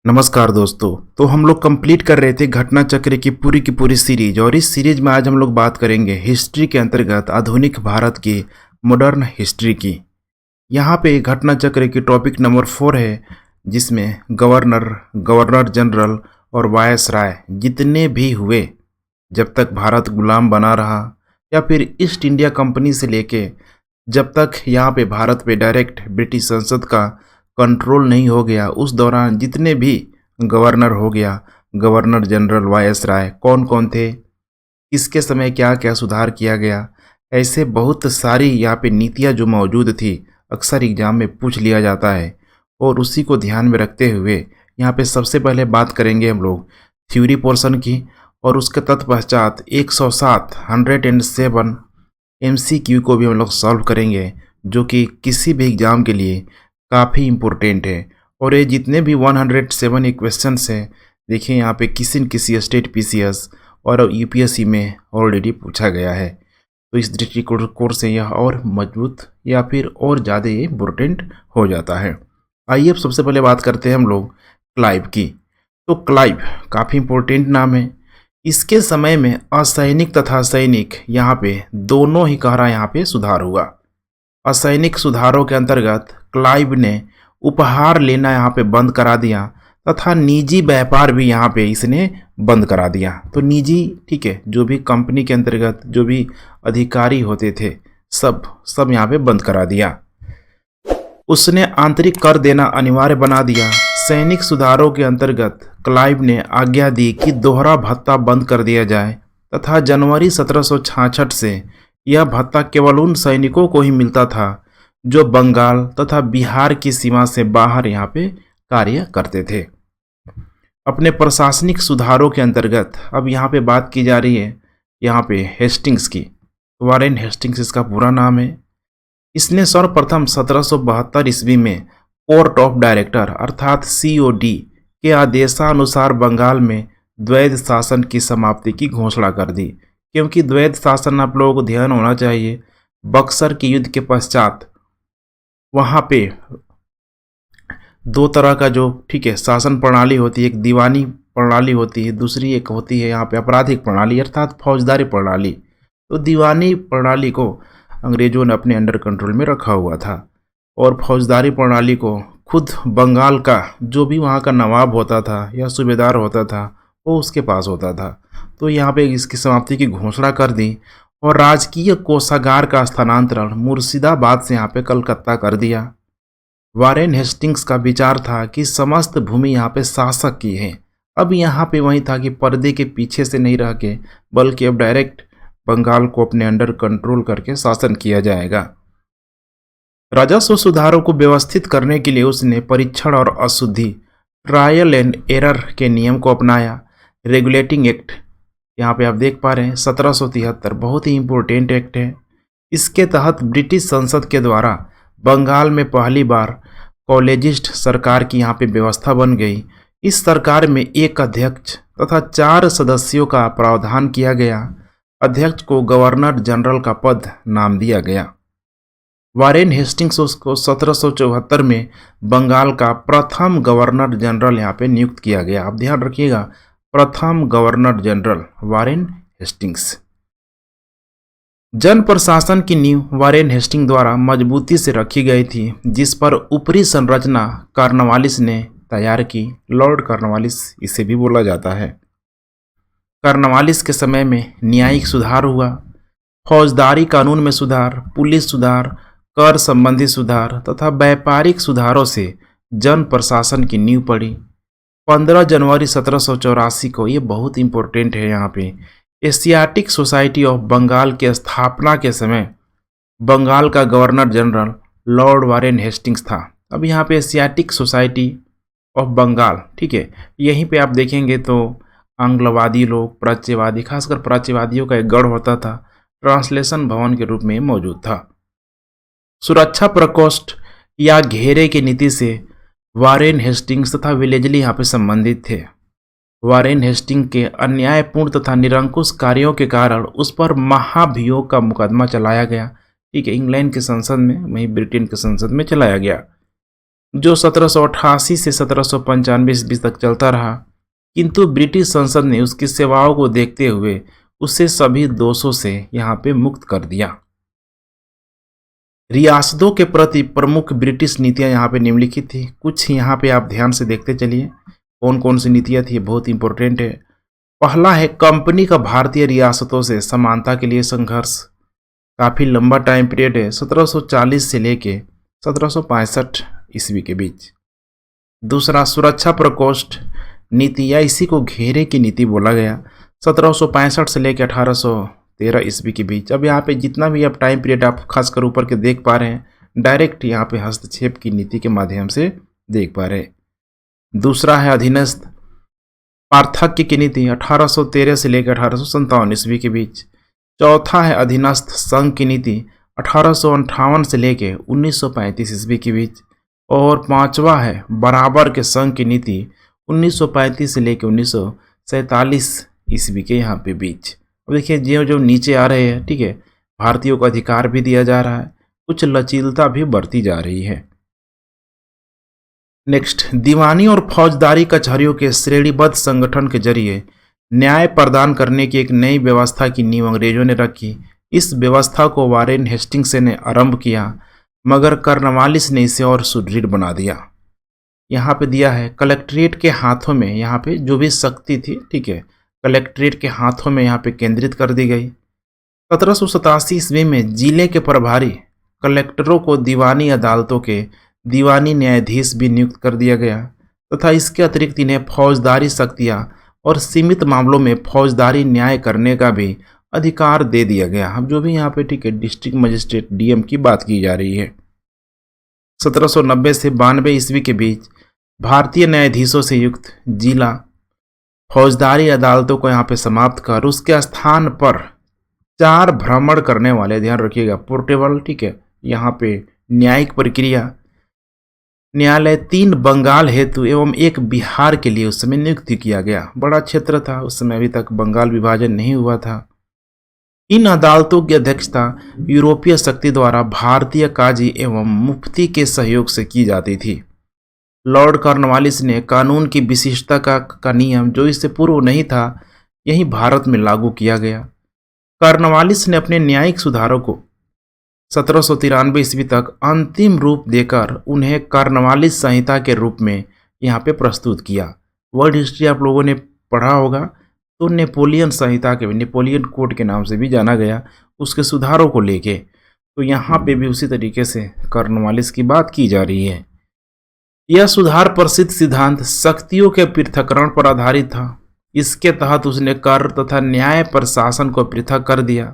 नमस्कार दोस्तों। तो हम लोग कंप्लीट कर रहे थे घटना चक्र की पूरी सीरीज, और इस सीरीज में आज हम लोग बात करेंगे हिस्ट्री के अंतर्गत आधुनिक भारत की मॉडर्न हिस्ट्री की। यहाँ पे घटना चक्र की टॉपिक नंबर 4 है, जिसमें गवर्नर, गवर्नर जनरल और वायसराय जितने भी हुए जब तक भारत गुलाम बना रहा, या फिर ईस्ट इंडिया कंपनी से लेके जब तक यहाँ पे भारत पे डायरेक्ट ब्रिटिश संसद का कंट्रोल नहीं हो गया, उस दौरान जितने भी गवर्नर हो गया, गवर्नर जनरल, वायसराय, कौन कौन थे, किसके समय क्या क्या सुधार किया गया, ऐसे बहुत सारी यहाँ पे नीतियाँ जो मौजूद थी, अक्सर एग्जाम में पूछ लिया जाता है। और उसी को ध्यान में रखते हुए यहाँ पे सबसे पहले बात करेंगे हम लोग थ्योरी पोर्शन की, और उसके तत्पश्चात 107 107 MCQ को भी हम लोग सॉल्व करेंगे, जो कि किसी भी एग्ज़ाम के लिए काफ़ी इम्पोर्टेंट है। और ये जितने भी 107 क्वेश्चंस हैं, देखिए यहाँ पे किसी न किसी स्टेट PCS और UPSC में ऑलरेडी पूछा गया है। तो इस दृष्टिकोण से यह और मजबूत या फिर और ज़्यादा इम्पोर्टेंट हो जाता है। आइए अब सबसे पहले बात करते हैं हम लोग क्लाइव की। तो क्लाइव काफ़ी इम्पोर्टेंट नाम है। इसके समय में असैनिक तथा सैनिक यहाँ पे दोनों ही कहरा यहाँ पे सुधार हुआ। असैनिक सुधारों के अंतर्गत क्लाइव ने उपहार लेना यहाँ पे बंद करा दिया, तथा निजी व्यापार भी यहाँ पे इसने बंद करा दिया। तो निजी, ठीक है, जो भी कंपनी के अंतर्गत जो भी अधिकारी होते थे, सब यहाँ पे बंद करा दिया। उसने आंतरिक कर देना अनिवार्य बना दिया। सैनिक सुधारों के अंतर्गत क्लाइव ने आज्ञा दी कि दोहरा भत्ता बंद कर दिया जाए, तथा जनवरी 1766 से यह भत्ता केवल उन सैनिकों को ही मिलता था जो बंगाल तथा बिहार की सीमा से बाहर यहाँ पे कार्य करते थे। अपने प्रशासनिक सुधारों के अंतर्गत अब यहाँ पे बात की जा रही है यहाँ पे हेस्टिंग्स की। वारेन हेस्टिंग्स इसका पूरा नाम है। इसने सर्वप्रथम 1772 ईस्वी में कोर्ट ऑफ डायरेक्टर अर्थात COD के आदेशानुसार बंगाल में द्वैध शासन की समाप्ति की घोषणा कर दी। क्योंकि द्वैध शासन, आप लोगों को ध्यान होना चाहिए, बक्सर के युद्ध के पश्चात वहाँ पे दो तरह का जो, ठीक है, शासन प्रणाली होती है। एक दीवानी प्रणाली होती है, दूसरी एक होती है यहाँ पे आपराधिक प्रणाली अर्थात फौजदारी प्रणाली। तो दीवानी प्रणाली को अंग्रेजों ने अपने अंडर कंट्रोल में रखा हुआ था, और फौजदारी प्रणाली को खुद बंगाल का जो भी वहाँ का नवाब होता था या सूबेदार होता था, वो उसके पास होता था। तो यहाँ पे इसकी समाप्ति की घोषणा कर दी, और राजकीय कोषागार का स्थानांतरण मुर्शिदाबाद से यहाँ पे कलकत्ता कर दिया। वारेन हेस्टिंग्स का विचार था कि समस्त भूमि यहाँ पे शासक की है। अब यहाँ पे वही था कि पर्दे के पीछे से नहीं रह के, बल्कि अब डायरेक्ट बंगाल को अपने अंडर कंट्रोल करके शासन किया जाएगा। राजस्व सुधारों को व्यवस्थित करने के लिए उसने परीक्षण और अशुद्धि, ट्रायल एंड एरर के नियम को अपनाया। रेगुलेटिंग एक्ट यहाँ पे आप देख पा रहे हैं 1773, बहुत ही इम्पोर्टेंट एक्ट है। इसके तहत ब्रिटिश संसद के द्वारा बंगाल में पहली बार कॉलेजिस्ट सरकार की यहाँ पे व्यवस्था बन गई। इस सरकार में एक अध्यक्ष तथा 4 सदस्यों का प्रावधान किया गया। अध्यक्ष को गवर्नर जनरल का पद नाम दिया गया। वारेन हेस्टिंग्स को 1774 में बंगाल का प्रथम गवर्नर जनरल यहाँ पे नियुक्त किया गया। आप ध्यान रखिएगा, प्रथम गवर्नर जनरल वारेन हेस्टिंग्स। जन प्रशासन की नींव वारेन हेस्टिंग द्वारा मजबूती से रखी गई थी, जिस पर ऊपरी संरचना कॉर्नवालिस ने तैयार की। लॉर्ड कॉर्नवालिस इसे भी बोला जाता है। कॉर्नवालिस के समय में न्यायिक सुधार हुआ, फौजदारी कानून में सुधार, पुलिस सुधार, कर संबंधी सुधार तथा व्यापारिक सुधारों से जन प्रशासन की नींव पड़ी। 15 जनवरी 1784 को, ये बहुत इंपॉर्टेंट है, यहाँ पे एशियाटिक सोसाइटी ऑफ बंगाल के स्थापना के समय बंगाल का governor general Lord Warren Hastings था। अब यहाँ पे एशियाटिक सोसाइटी ऑफ बंगाल, ठीक है, यहीं पे आप देखेंगे तो आंग्लवादी लोग, प्राच्यवादी, खासकर प्राच्यवादियों का एक गढ़ होता था, ट्रांसलेशन भवन के रूप में मौजूद था। सुरक्षा प्रकोष्ठ या घेरे की नीति से वारेन हेस्टिंग्स तथा विलेजली यहाँ पे संबंधित थे। वारेन हेस्टिंग के अन्यायपूर्ण तथा निरंकुश कार्यों के कारण उस पर महाभियोग का मुकदमा चलाया गया। ठीक है, इंग्लैंड के संसद में, वहीं ब्रिटेन के संसद में चलाया गया। जो 1788 से 1795 ईस्वी तक चलता रहा, किंतु ब्रिटिश संसद ने उसकी सेवाओं को देखते हुए उसे सभी दोषों से यहाँ पे मुक्त कर दिया। रियासतों के प्रति प्रमुख ब्रिटिश नीतियां यहाँ पे निम्नलिखित थी। कुछ यहाँ पे आप ध्यान से देखते चलिए कौन कौन सी नीतियां थी, बहुत इंपॉर्टेंट है। पहला है कंपनी का भारतीय रियासतों से समानता के लिए संघर्ष। काफ़ी लंबा टाइम पीरियड है, 1740 से लेके 1765 ईस्वी के बीच। दूसरा, सुरक्षा प्रकोष्ठ नीति या इसी को घेरे की नीति बोला गया, 1765 से लेकर 1813 ईस्वी के बीच। अब यहाँ पे जितना भी आप टाइम पीरियड आप खासकर ऊपर के देख पा रहे हैं, डायरेक्ट यहाँ पे हस्तक्षेप की नीति के माध्यम से देख पा रहे हैं। दूसरा है अधीनस्थ पार्थक्य की नीति, 1813 से लेकर 1857 ईस्वी के बीच। चौथा है अधीनस्थ संघ की नीति, 1858 से लेकर 1935 ईस्वी के बीच। और पांचवा है बराबर के संघ की नीति, 1935 से लेकर 1947 ईस्वी के यहाँ पे बीच। अब देखिए जो जो नीचे आ रहे हैं, ठीक है, भारतीयों को अधिकार भी दिया जा रहा है, कुछ लचीलता भी बढ़ती जा रही है। नेक्स्ट, दीवानी और फौजदारी कचहरियों के श्रेणीबद्ध संगठन के जरिए न्याय प्रदान करने की एक नई व्यवस्था की नींव अंग्रेजों ने रखी। इस व्यवस्था को वारेन हेस्टिंग्स ने आरंभ किया, मगर कॉर्नवालिस ने इसे और सुदृढ़ बना दिया। यहाँ पे दिया है कलेक्ट्रेट के हाथों में, यहाँ पे जो भी शक्ति थी, ठीक है, कलेक्ट्रेट के हाथों में यहाँ पे केंद्रित कर दी गई। 1787 ईस्वी में जिले के प्रभारी कलेक्टरों को दीवानी अदालतों के दीवानी न्यायाधीश भी नियुक्त कर दिया गया तथा इसके अतिरिक्त इन्हें फौजदारी शक्तियाँ और सीमित मामलों में फौजदारी न्याय करने का भी अधिकार दे दिया गया। अब जो भी यहाँ पे, ठीक है, डिस्ट्रिक्ट मजिस्ट्रेट डीएम की बात की जा रही है। 1790 से 92 ईस्वी के बीच भारतीय न्यायाधीशों से युक्त जिला फौजदारी अदालतों को यहाँ पे समाप्त कर उसके स्थान पर 4 भ्रमण करने वाले, ध्यान रखिएगा, पोर्टेबल, ठीक है, यहाँ पे न्यायिक प्रक्रिया न्यायालय 3 बंगाल हेतु एवं 1 बिहार के लिए उस समय नियुक्त किया गया। बड़ा क्षेत्र था उस समय, अभी तक बंगाल विभाजन नहीं हुआ था। इन अदालतों की अध्यक्षता यूरोपीय शक्ति द्वारा भारतीय काजी एवं मुफ्ती के सहयोग से की जाती थी। लॉर्ड कॉर्नवालिस ने कानून की विशिष्टता का नियम, जो इससे पूर्व नहीं था, यही भारत में लागू किया गया। कॉर्नवालिस ने अपने न्यायिक सुधारों को 1793 ईस्वी तक अंतिम रूप देकर उन्हें कॉर्नवालिस संहिता के रूप में यहाँ पे प्रस्तुत किया। वर्ल्ड हिस्ट्री आप लोगों ने पढ़ा होगा तो नेपोलियन संहिता के, नेपोलियन कोड के नाम से भी जाना गया, उसके सुधारों को लेके। तो यहाँ पे भी उसी तरीके से कॉर्नवालिस की बात की जा रही है। यह सुधार प्रसिद्ध सिद्धांत शक्तियों के पृथक्करण पर आधारित था। इसके तहत उसने कर तथा न्याय प्रशासन को पृथक कर दिया।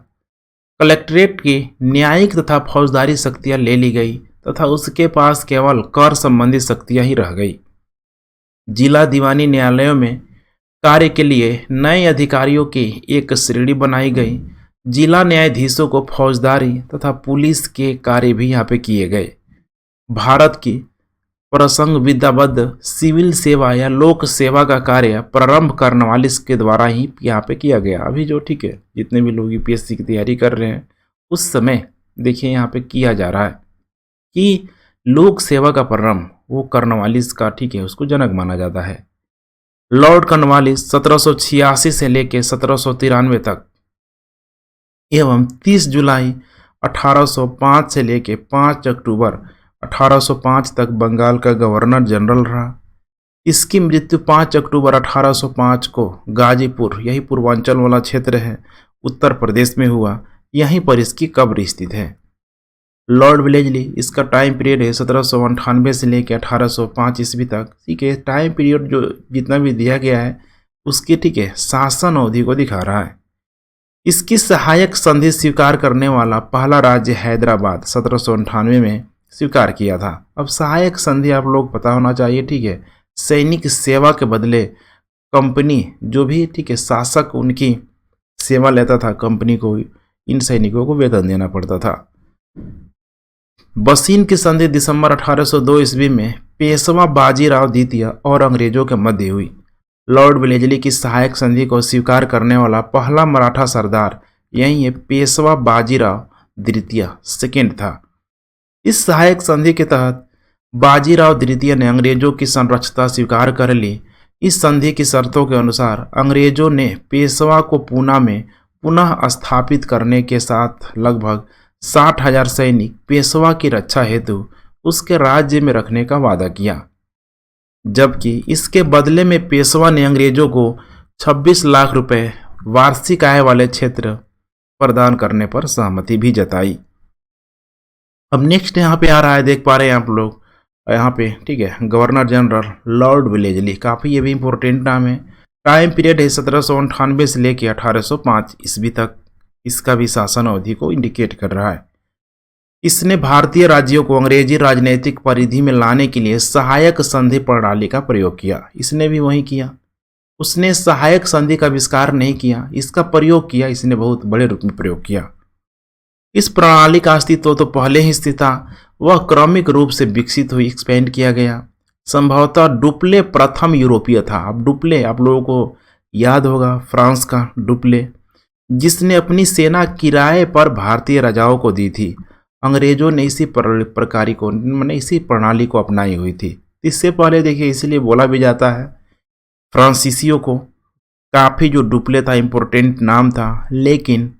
कलेक्ट्रेट की न्यायिक तथा फौजदारी शक्तियां ले ली गई तथा उसके पास केवल कर संबंधी शक्तियां ही रह गई। जिला दीवानी न्यायालयों में कार्य के लिए नए अधिकारियों की एक श्रेणी बनाई गई। जिला न्यायाधीशों को फौजदारी तथा पुलिस के कार्य भी यहाँ पे किए गए। भारत की प्रसंग विद्याबद्ध सिविल सेवा या लोक सेवा का कार्य प्रारंभ कॉर्नवालिस के द्वारा ही यहाँ पे किया गया। अभी जो, ठीक है, जितने भी लोग यूपीएससी की तैयारी कर रहे हैं उस समय देखिए यहाँ पे किया जा रहा है कि लोक सेवा का प्रारंभ वो कॉर्नवालिस का, ठीक है, उसको जनक माना जाता है। लॉर्ड कॉर्नवालिस 1786 से लेकर 1793 तक एवं 30 जुलाई 1805 से लेकर 5 अक्टूबर 1805 तक बंगाल का गवर्नर जनरल रहा। इसकी मृत्यु 5 अक्टूबर 1805 को गाजीपुर, यही पूर्वांचल वाला क्षेत्र है, उत्तर प्रदेश में हुआ। यहीं पर इसकी कब्र स्थित है। लॉर्ड वेलेस्ली, इसका टाइम पीरियड है 1798 से लेकर 1805 ईस्वी तक। ठीक है, टाइम पीरियड जो जितना भी दिया गया है उसकी, ठीक है, शासन अवधि को दिखा रहा है। इसकी सहायक संधि स्वीकार करने वाला पहला राज्य हैदराबाद 1798 में स्वीकार किया था। अब सहायक संधि आप लोग पता होना चाहिए, ठीक है, सैनिक सेवा के बदले कंपनी जो भी, ठीक है, शासक उनकी सेवा लेता था, कंपनी को इन सैनिकों को वेतन देना पड़ता था। बसीन की संधि दिसंबर 1802 ईस्वी में पेशवा बाजीराव द्वितीय और अंग्रेजों के मध्य हुई। लॉर्ड वेलेस्ली की सहायक संधि को स्वीकार करने वाला पहला मराठा सरदार यही है, पेशवा बाजीराव द्वितीय सेकेंड था। इस सहायक संधि के तहत बाजीराव द्वितीय ने अंग्रेजों की संरक्षता स्वीकार कर ली। इस संधि की शर्तों के अनुसार अंग्रेजों ने पेशवा को पूना में पुनः स्थापित करने के साथ लगभग 60,000 सैनिक पेशवा की रक्षा हेतु उसके राज्य में रखने का वादा किया, जबकि इसके बदले में पेशवा ने अंग्रेजों को 26 लाख रुपए वार्षिक आय वाले क्षेत्र प्रदान करने पर सहमति भी जताई। अब नेक्स्ट यहाँ पे आ रहा है, देख पा रहे हैं आप लोग यहाँ पे, ठीक है, गवर्नर जनरल लॉर्ड वेलेस्ली, काफ़ी ये भी इंपॉर्टेंट नाम है। टाइम पीरियड है 1798 से लेके 1805 ईस्वी तक, इसका भी शासन अवधि को इंडिकेट कर रहा है। इसने भारतीय राज्यों को अंग्रेजी राजनीतिक परिधि में लाने के लिए सहायक संधि प्रणाली का प्रयोग किया। इसने भी वही किया, उसने सहायक संधि का आविष्कार नहीं किया, इसका प्रयोग किया, इसने बहुत बड़े रूप में प्रयोग किया। इस प्रणाली का अस्तित्व तो पहले ही स्थित था, वह क्रमिक रूप से विकसित हुई, एक्सपेंड किया गया। संभवतः डुप्ले प्रथम यूरोपीय था। अब डुप्ले आप लोगों को याद होगा, फ्रांस का डुप्ले, जिसने अपनी सेना किराए पर भारतीय राजाओं को दी थी। अंग्रेजों ने इसी प्रकार को, मैंने इसी प्रणाली को अपनाई हुई थी। इससे पहले देखिए, इसलिए बोला भी जाता है फ्रांसीसियों को, काफ़ी जो डुप्ले था इम्पोर्टेंट नाम था, लेकिन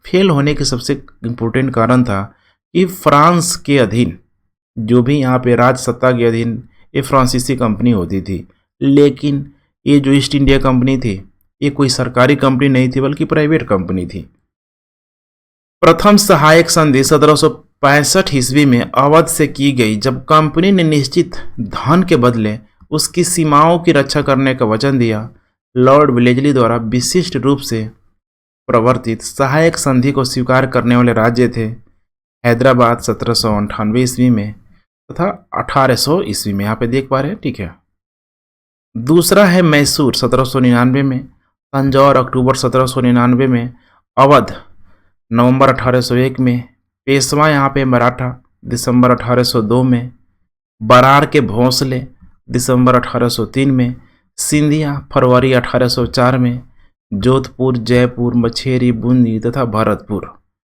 फेल होने के सबसे इम्पोर्टेंट कारण था कि फ्रांस के अधीन जो भी यहाँ पे राज सत्ता के अधीन ये फ्रांसीसी कंपनी होती थी, लेकिन ये जो ईस्ट इंडिया कंपनी थी ये कोई सरकारी कंपनी नहीं थी बल्कि प्राइवेट कंपनी थी। प्रथम सहायक संधि 1765 ईस्वी में अवध से की गई, जब कंपनी ने निश्चित धन के बदले उसकी सीमाओं की रक्षा करने का वचन दिया। लॉर्ड वेलेस्ली द्वारा विशिष्ट रूप से प्रवर्तित सहायक संधि को स्वीकार करने वाले राज्य थे हैदराबाद 1798 ईस्वी में तथा 1800 ईस्वी में, यहाँ पे देख पा रहे हैं, ठीक है। दूसरा है मैसूर 1799 में, तंजौर अक्टूबर 1799 में, अवध नवंबर 1801 में, पेशवा यहाँ पे मराठा दिसंबर 1802 में, बरार के भोंसले दिसंबर 1803 में, सिंधिया फरवरी 1804 में, जोधपुर, जयपुर, मछेरी, बूंदी तथा भरतपुर,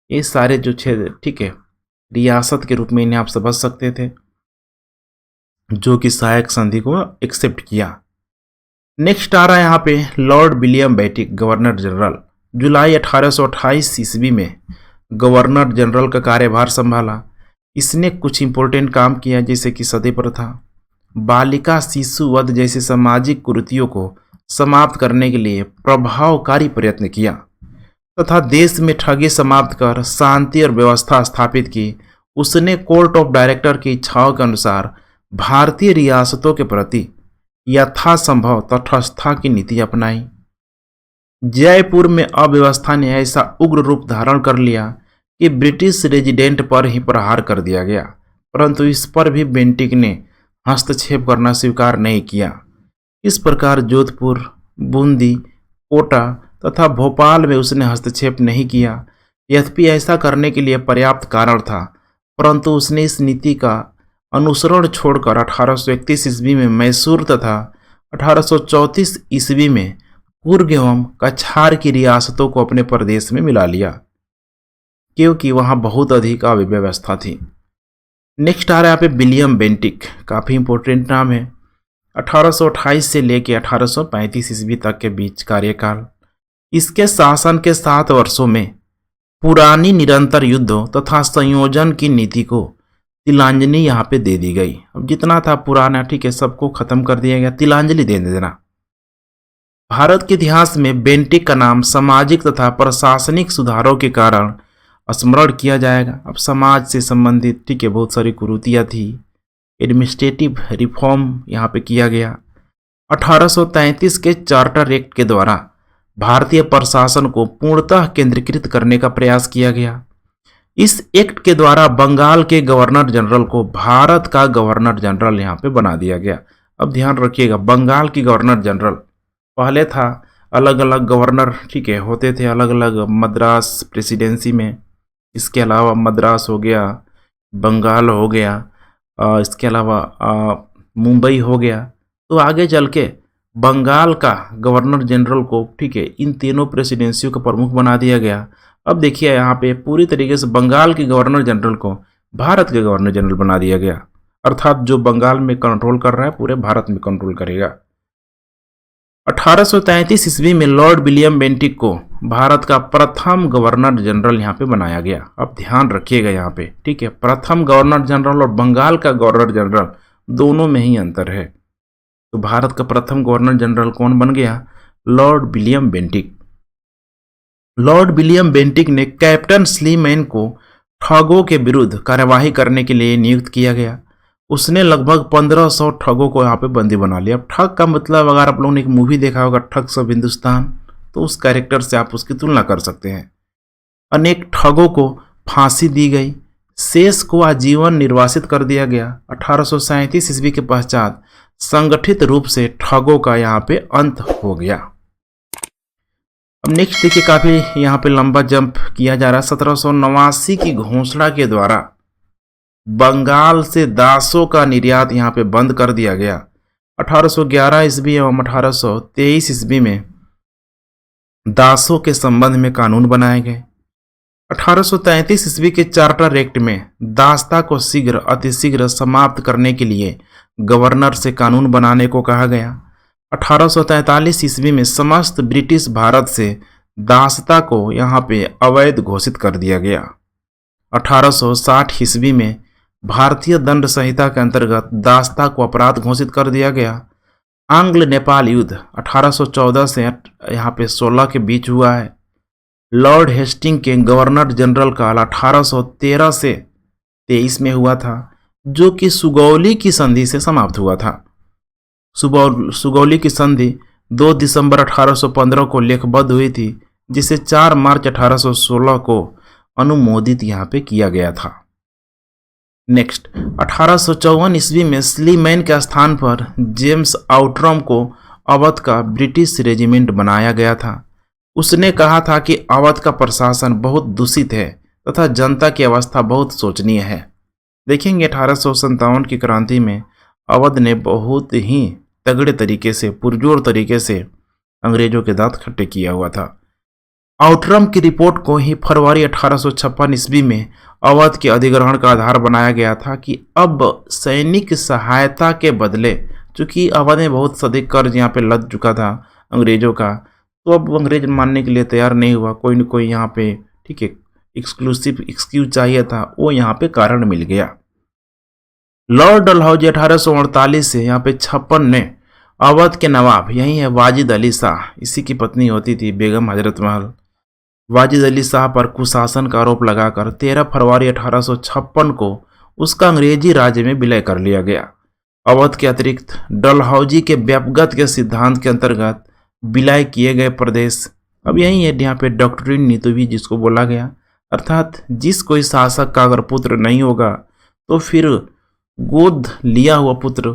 ये सारे जो क्षेत्र, ठीक है, रियासत के रूप में इन्हें आप समझ सकते थे, जो कि सहायक संधि को एक्सेप्ट किया। नेक्स्ट आ रहा है यहाँ पे लॉर्ड विलियम बेटिक, गवर्नर जनरल, जुलाई 1828 ईस्वी में गवर्नर जनरल का कार्यभार संभाला। इसने कुछ इंपॉर्टेंट काम किया, जैसे कि सती प्रथा, बालिका शिशु वध जैसी सामाजिक कुरीतियों को समाप्त करने के लिए प्रभावकारी प्रयत्न किया तथा देश में ठगी समाप्त कर शांति और व्यवस्था स्थापित की। उसने कोर्ट ऑफ डायरेक्टर की इच्छाओं के अनुसार भारतीय रियासतों के प्रति यथासंभव तटस्थता की नीति अपनाई। जयपुर में अव्यवस्था ने ऐसा उग्र रूप धारण कर लिया कि ब्रिटिश रेजिडेंट पर ही प्रहार कर दिया गया, परंतु इस पर भी बेंटिक ने हस्तक्षेप करना स्वीकार नहीं किया। इस प्रकार जोधपुर, बूंदी, कोटा तथा भोपाल में उसने हस्तक्षेप नहीं किया। यद्यपि ऐसा करने के लिए पर्याप्त कारण था, परंतु उसने इस नीति का अनुसरण छोड़कर 1831 ईस्वी में मैसूर तथा 1834 ईस्वी में कुर्ग एवं कछार की रियासतों को अपने प्रदेश में मिला लिया, क्योंकि वहां बहुत अधिक अव्यवस्था थी। नेक्स्ट आ रहा है यहाँ पे विलियम बेंटिक, काफ़ी इंपॉर्टेंट नाम है। 1828 से लेकर 1835 ईस्वी तक के बीच कार्यकाल। इसके शासन के 7 वर्षों में पुरानी निरंतर युद्धों तथा संयोजन की नीति को तिलांजलि यहाँ पे दे दी गई। अब जितना था पुराना, ठीक है, सबको खत्म कर दिया गया, तिलांजलि दे देना। भारत के इतिहास में बेंटिक का नाम सामाजिक तथा प्रशासनिक सुधारों के कारण स्मरण किया जाएगा। अब समाज से संबंधित, ठीक है, बहुत सारी कुरीतियाँ थी, एडमिनिस्ट्रेटिव रिफॉर्म यहाँ पे किया गया। 1833 के चार्टर एक्ट के द्वारा भारतीय प्रशासन को पूर्णतः केंद्रीकृत करने का प्रयास किया गया। इस एक्ट के द्वारा बंगाल के गवर्नर जनरल को भारत का गवर्नर जनरल यहाँ पे बना दिया गया। अब ध्यान रखिएगा, बंगाल की गवर्नर जनरल, पहले था अलग अलग गवर्नर, ठीक है, होते थे अलग अलग मद्रास प्रेसिडेंसी में। इसके अलावा मद्रास हो गया, बंगाल हो गया, इसके अलावा मुंबई हो गया। तो आगे चल के बंगाल का गवर्नर जनरल को, ठीक है, इन तीनों प्रेसिडेंसियों का प्रमुख बना दिया गया। अब देखिए यहाँ पे पूरी तरीके से बंगाल के गवर्नर जनरल को भारत के गवर्नर जनरल बना दिया गया। अर्थात जो बंगाल में कंट्रोल कर रहा है पूरे भारत में कंट्रोल करेगा। 1833 ईस्वी में लॉर्ड विलियम बेंटिक को भारत का प्रथम गवर्नर जनरल यहाँ पे बनाया गया। अब ध्यान रखिएगा यहाँ पे, ठीक है, प्रथम गवर्नर जनरल और बंगाल का गवर्नर जनरल दोनों में ही अंतर है। तो भारत का प्रथम गवर्नर जनरल कौन बन गया? Lord William Bentinck. Lord William Bentinck ने कैप्टन स्लीमैन को ठगों के विरुद्ध कार्यवाही करने के लिए नियुक्त किया गया। उसने लगभग 1500 ठगों को यहाँ पे बंदी बना लिया। अब ठग का मतलब, अगर आप लोगों ने एक मूवी देखा होगा ठग्स ऑफ हिंदुस्तान, तो उस कैरेक्टर से आप उसकी तुलना कर सकते हैं। अनेक ठगों को फांसी दी गई, शेष को आजीवन निर्वासित कर दिया गया। 1837 ईस्वी के पश्चात संगठित रूप से ठगों का यहाँ पे अंत हो गया। अब नेक्स्ट देखिए, काफी यहाँ पे लंबा जंप किया जा रहा है। 1789 की घोषणा के द्वारा बंगाल से दासों का निर्यात यहाँ पे बंद कर दिया गया। 1811 ईस्वी एवं 1823 ईस्वी में दासों के संबंध में कानून बनाए गए। 1833 ईस्वी के चार्टर एक्ट में दासता को शीघ्र अतिशीघ्र समाप्त करने के लिए गवर्नर से कानून बनाने को कहा गया। 1843 ईस्वी में समस्त ब्रिटिश भारत से दासता को यहाँ पे अवैध घोषित कर दिया गया। 1860 ईस्वी में भारतीय दंड संहिता के अंतर्गत दासता को अपराध घोषित कर दिया गया। आंग्ल नेपाल युद्ध 1814 से यहाँ पे 16 के बीच हुआ है। लॉर्ड हेस्टिंग के गवर्नर जनरल काल 1813 से 23 में हुआ था, जो कि सुगौली की संधि से समाप्त हुआ था। सुगौली की संधि 2 दिसंबर 1815 को लेखबद्ध हुई थी, जिसे 4 मार्च 1816 को अनुमोदित यहाँ पे किया गया था। नेक्स्ट, 1854 ईस्वी में स्लीमैन के स्थान पर जेम्स आउटरम को अवध का ब्रिटिश रेजिमेंट बनाया गया था। उसने कहा था कि अवध का प्रशासन बहुत दूषित है तथा जनता की अवस्था बहुत शोचनीय है। देखेंगे 1857 की क्रांति में अवध ने बहुत ही तगड़े तरीके से, पुरजोर तरीके से अंग्रेजों के दांत खट्टे किया हुआ था। आउटरम की रिपोर्ट को ही फरवरी 1856 ईस्वी में अवध के अधिग्रहण का आधार बनाया गया था कि अब सैनिक सहायता के बदले, चूंकि अवध में बहुत अधिक कर्ज यहाँ पे लद चुका था अंग्रेजों का, तो अब अंग्रेज मानने के लिए तैयार नहीं हुआ। कोई न कोई यहाँ पे, ठीक है, एक्सक्लूसिव एक्सक्यूज चाहिए था, वो यहाँ पे कारण मिल गया। लॉर्ड डलहौजी 1848 से यहाँ पे 56 ने अवध के नवाब, यही है वाजिद अली शाह, इसी की पत्नी होती थी बेगम हजरत महल, वाजिद अली शाह पर कुशासन का आरोप लगाकर 13 फरवरी 1856 को उसका अंग्रेजी राज्य में विलय कर लिया गया। अवध के अतिरिक्त डलहौजी के व्यापगत के सिद्धांत के अंतर्गत विलय किए गए प्रदेश, अब यही है यहाँ पे डॉक्ट्रिन नीति भी जिसको बोला गया, अर्थात जिस कोई शासक का अगर पुत्र नहीं होगा तो फिर गोद लिया हुआ पुत्र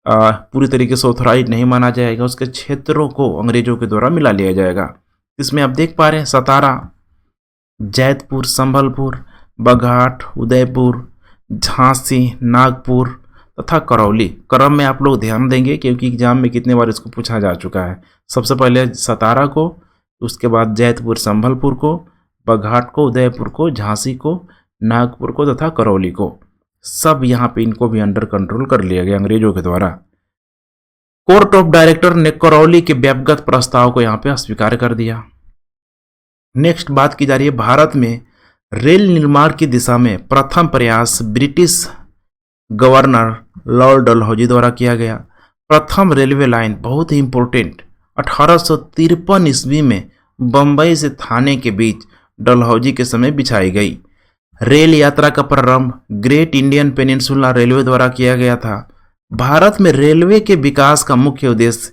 पूरी तरीके से ऑथोराइज नहीं माना जाएगा, उसके क्षेत्रों को अंग्रेजों के द्वारा मिला लिया जाएगा। इसमें आप देख पा रहे हैं सतारा, जैतपुर, संभलपुर, बघाट, उदयपुर, झांसी, नागपुर तथा करौली। क्रम में आप लोग ध्यान देंगे क्योंकि एग्जाम में कितने बार इसको पूछा जा चुका है। सबसे पहले सतारा को, उसके बाद जैतपुर संभलपुर को, बघाट को, उदयपुर को, झांसी को, नागपुर को तथा करौली को, सब यहाँ पे इनको भी अंडर कंट्रोल कर लिया गया अंग्रेजों के द्वारा। कोर्ट ऑफ डायरेक्टर ने करौली के व्यापगत प्रस्ताव को यहाँ पे अस्वीकार कर दिया। नेक्स्ट बात की जा रही है, भारत में रेल निर्माण की दिशा में प्रथम प्रयास ब्रिटिश गवर्नर लॉर्ड डलहौजी द्वारा किया गया। प्रथम रेलवे लाइन बहुत ही इंपॉर्टेंट 1853 ईस्वी में बंबई से थाने के बीच डलहौजी के समय बिछाई गई। रेल यात्रा का प्रारंभ ग्रेट इंडियन पेनिनसुला रेलवे द्वारा किया गया था। भारत में रेलवे के विकास का मुख्य उद्देश्य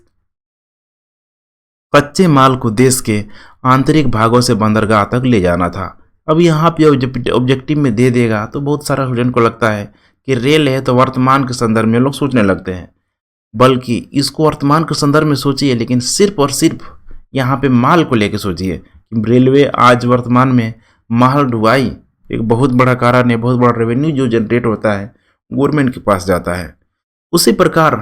कच्चे माल को देश के आंतरिक भागों से बंदरगाह तक ले जाना था। अब यहाँ पे ऑब्जेक्टिव में दे देगा तो बहुत सारा स्टूडेंट को लगता है कि रेल है तो वर्तमान के संदर्भ में लोग सोचने लगते हैं, बल्कि इसको वर्तमान के संदर्भ में सोचिए, लेकिन सिर्फ और सिर्फ यहाँ पे माल को लेकर सोचिए कि रेलवे आज वर्तमान में माल ढुलाई एक बहुत बड़ा कारण है, बहुत बड़ा रेवेन्यू जो जनरेट होता है गवर्नमेंट के पास जाता है। उसी प्रकार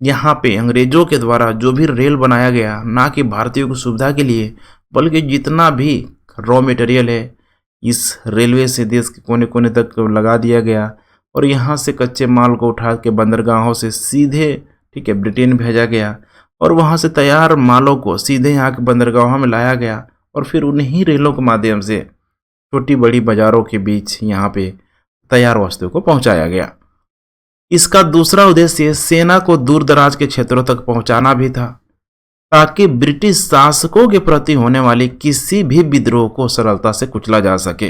यहाँ पे अंग्रेजों के द्वारा जो भी रेल बनाया गया, ना कि भारतीयों की सुविधा के लिए, बल्कि जितना भी रॉ मटेरियल है इस रेलवे से देश के कोने कोने तक लगा दिया गया और यहाँ से कच्चे माल को उठा के बंदरगाहों से सीधे ठीक है ब्रिटेन भेजा गया और वहाँ से तैयार मालों को सीधे यहाँ के बंदरगाहों में लाया गया और फिर उन्हीं रेलों के माध्यम से छोटी बड़ी बाजारों के बीच यहाँ पे तैयार वस्तुओं को पहुँचाया गया। इसका दूसरा उद्देश्य सेना को दूर दराज के क्षेत्रों तक पहुँचाना भी था ताकि ब्रिटिश शासकों के प्रति होने वाली किसी भी विद्रोह को सरलता से कुचला जा सके।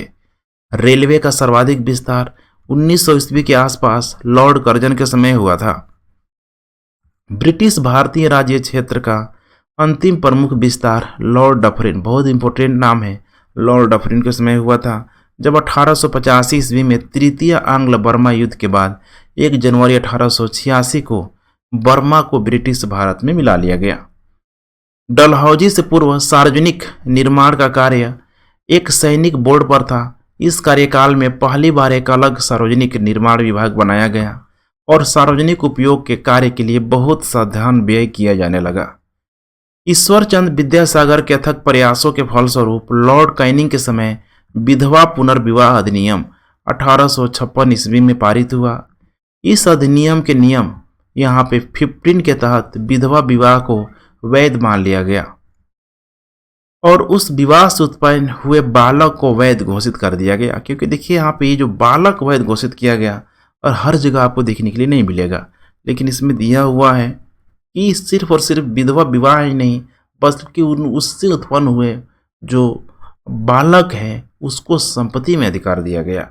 रेलवे का सर्वाधिक विस्तार 1900 ईस्वी के आसपास लॉर्ड कर्जन के समय हुआ था। ब्रिटिश भारतीय राज्य क्षेत्र का अंतिम प्रमुख विस्तार लॉर्ड डफरिन, बहुत इंपॉर्टेंट नाम है, लॉर्ड डफरिन के समय हुआ था जब 1885 ईस्वी में तृतीय आंग्ल बर्मा युद्ध के बाद 1 जनवरी 1886 को बर्मा को ब्रिटिश भारत में मिला लिया गया। डलहौजी से पूर्व सार्वजनिक निर्माण का कार्य एक सैनिक बोर्ड पर था। इस कार्यकाल में पहली बार एक अलग सार्वजनिक निर्माण विभाग बनाया गया और सार्वजनिक उपयोग के कार्य के लिए बहुत सा धन व्यय किया जाने लगा। ईश्वरचंद विद्यासागर के अथक प्रयासों के फलस्वरूप लॉर्ड कैनिंग के समय विधवा पुनर्विवाह अधिनियम 1856 ईस्वी में पारित हुआ। इस अधिनियम के नियम यहाँ पे 15 के तहत विधवा विवाह को वैध मान लिया गया और उस विवाह से उत्पन्न हुए बालक को वैध घोषित कर दिया गया। क्योंकि देखिए यहाँ पे ये जो बालक वैध घोषित किया गया और हर जगह आपको देखने के लिए नहीं मिलेगा, लेकिन इसमें दिया हुआ है कि सिर्फ और सिर्फ विधवा विवाह ही नहीं बल्कि उससे उत्पन्न हुए जो बालक है उसको संपत्ति में अधिकार दिया गया।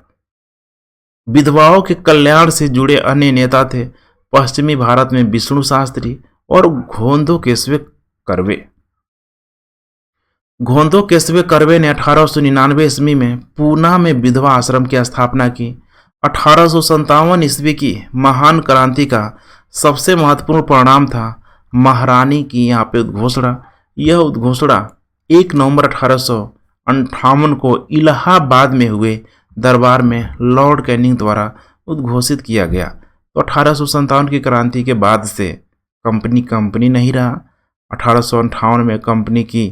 विधवाओं के कल्याण से जुड़े अन्य नेता थे पश्चिमी भारत में विष्णु शास्त्री और घोंदो केशव कर्वे। घोंदो केशव कर्वे ने 1899 ईस्वी में पूना में विधवा आश्रम की स्थापना की। 1857 ईस्वी की महान क्रांति का सबसे महत्वपूर्ण परिणाम था महारानी की यहाँ पे उद्घोषणा। यह उद्घोषणा 1 नवंबर 1858 को इलाहाबाद में हुए दरबार में लॉर्ड कैनिंग द्वारा उद्घोषित किया गया। तो 1857 की क्रांति के बाद से कंपनी नहीं रहा। 1858 में कंपनी की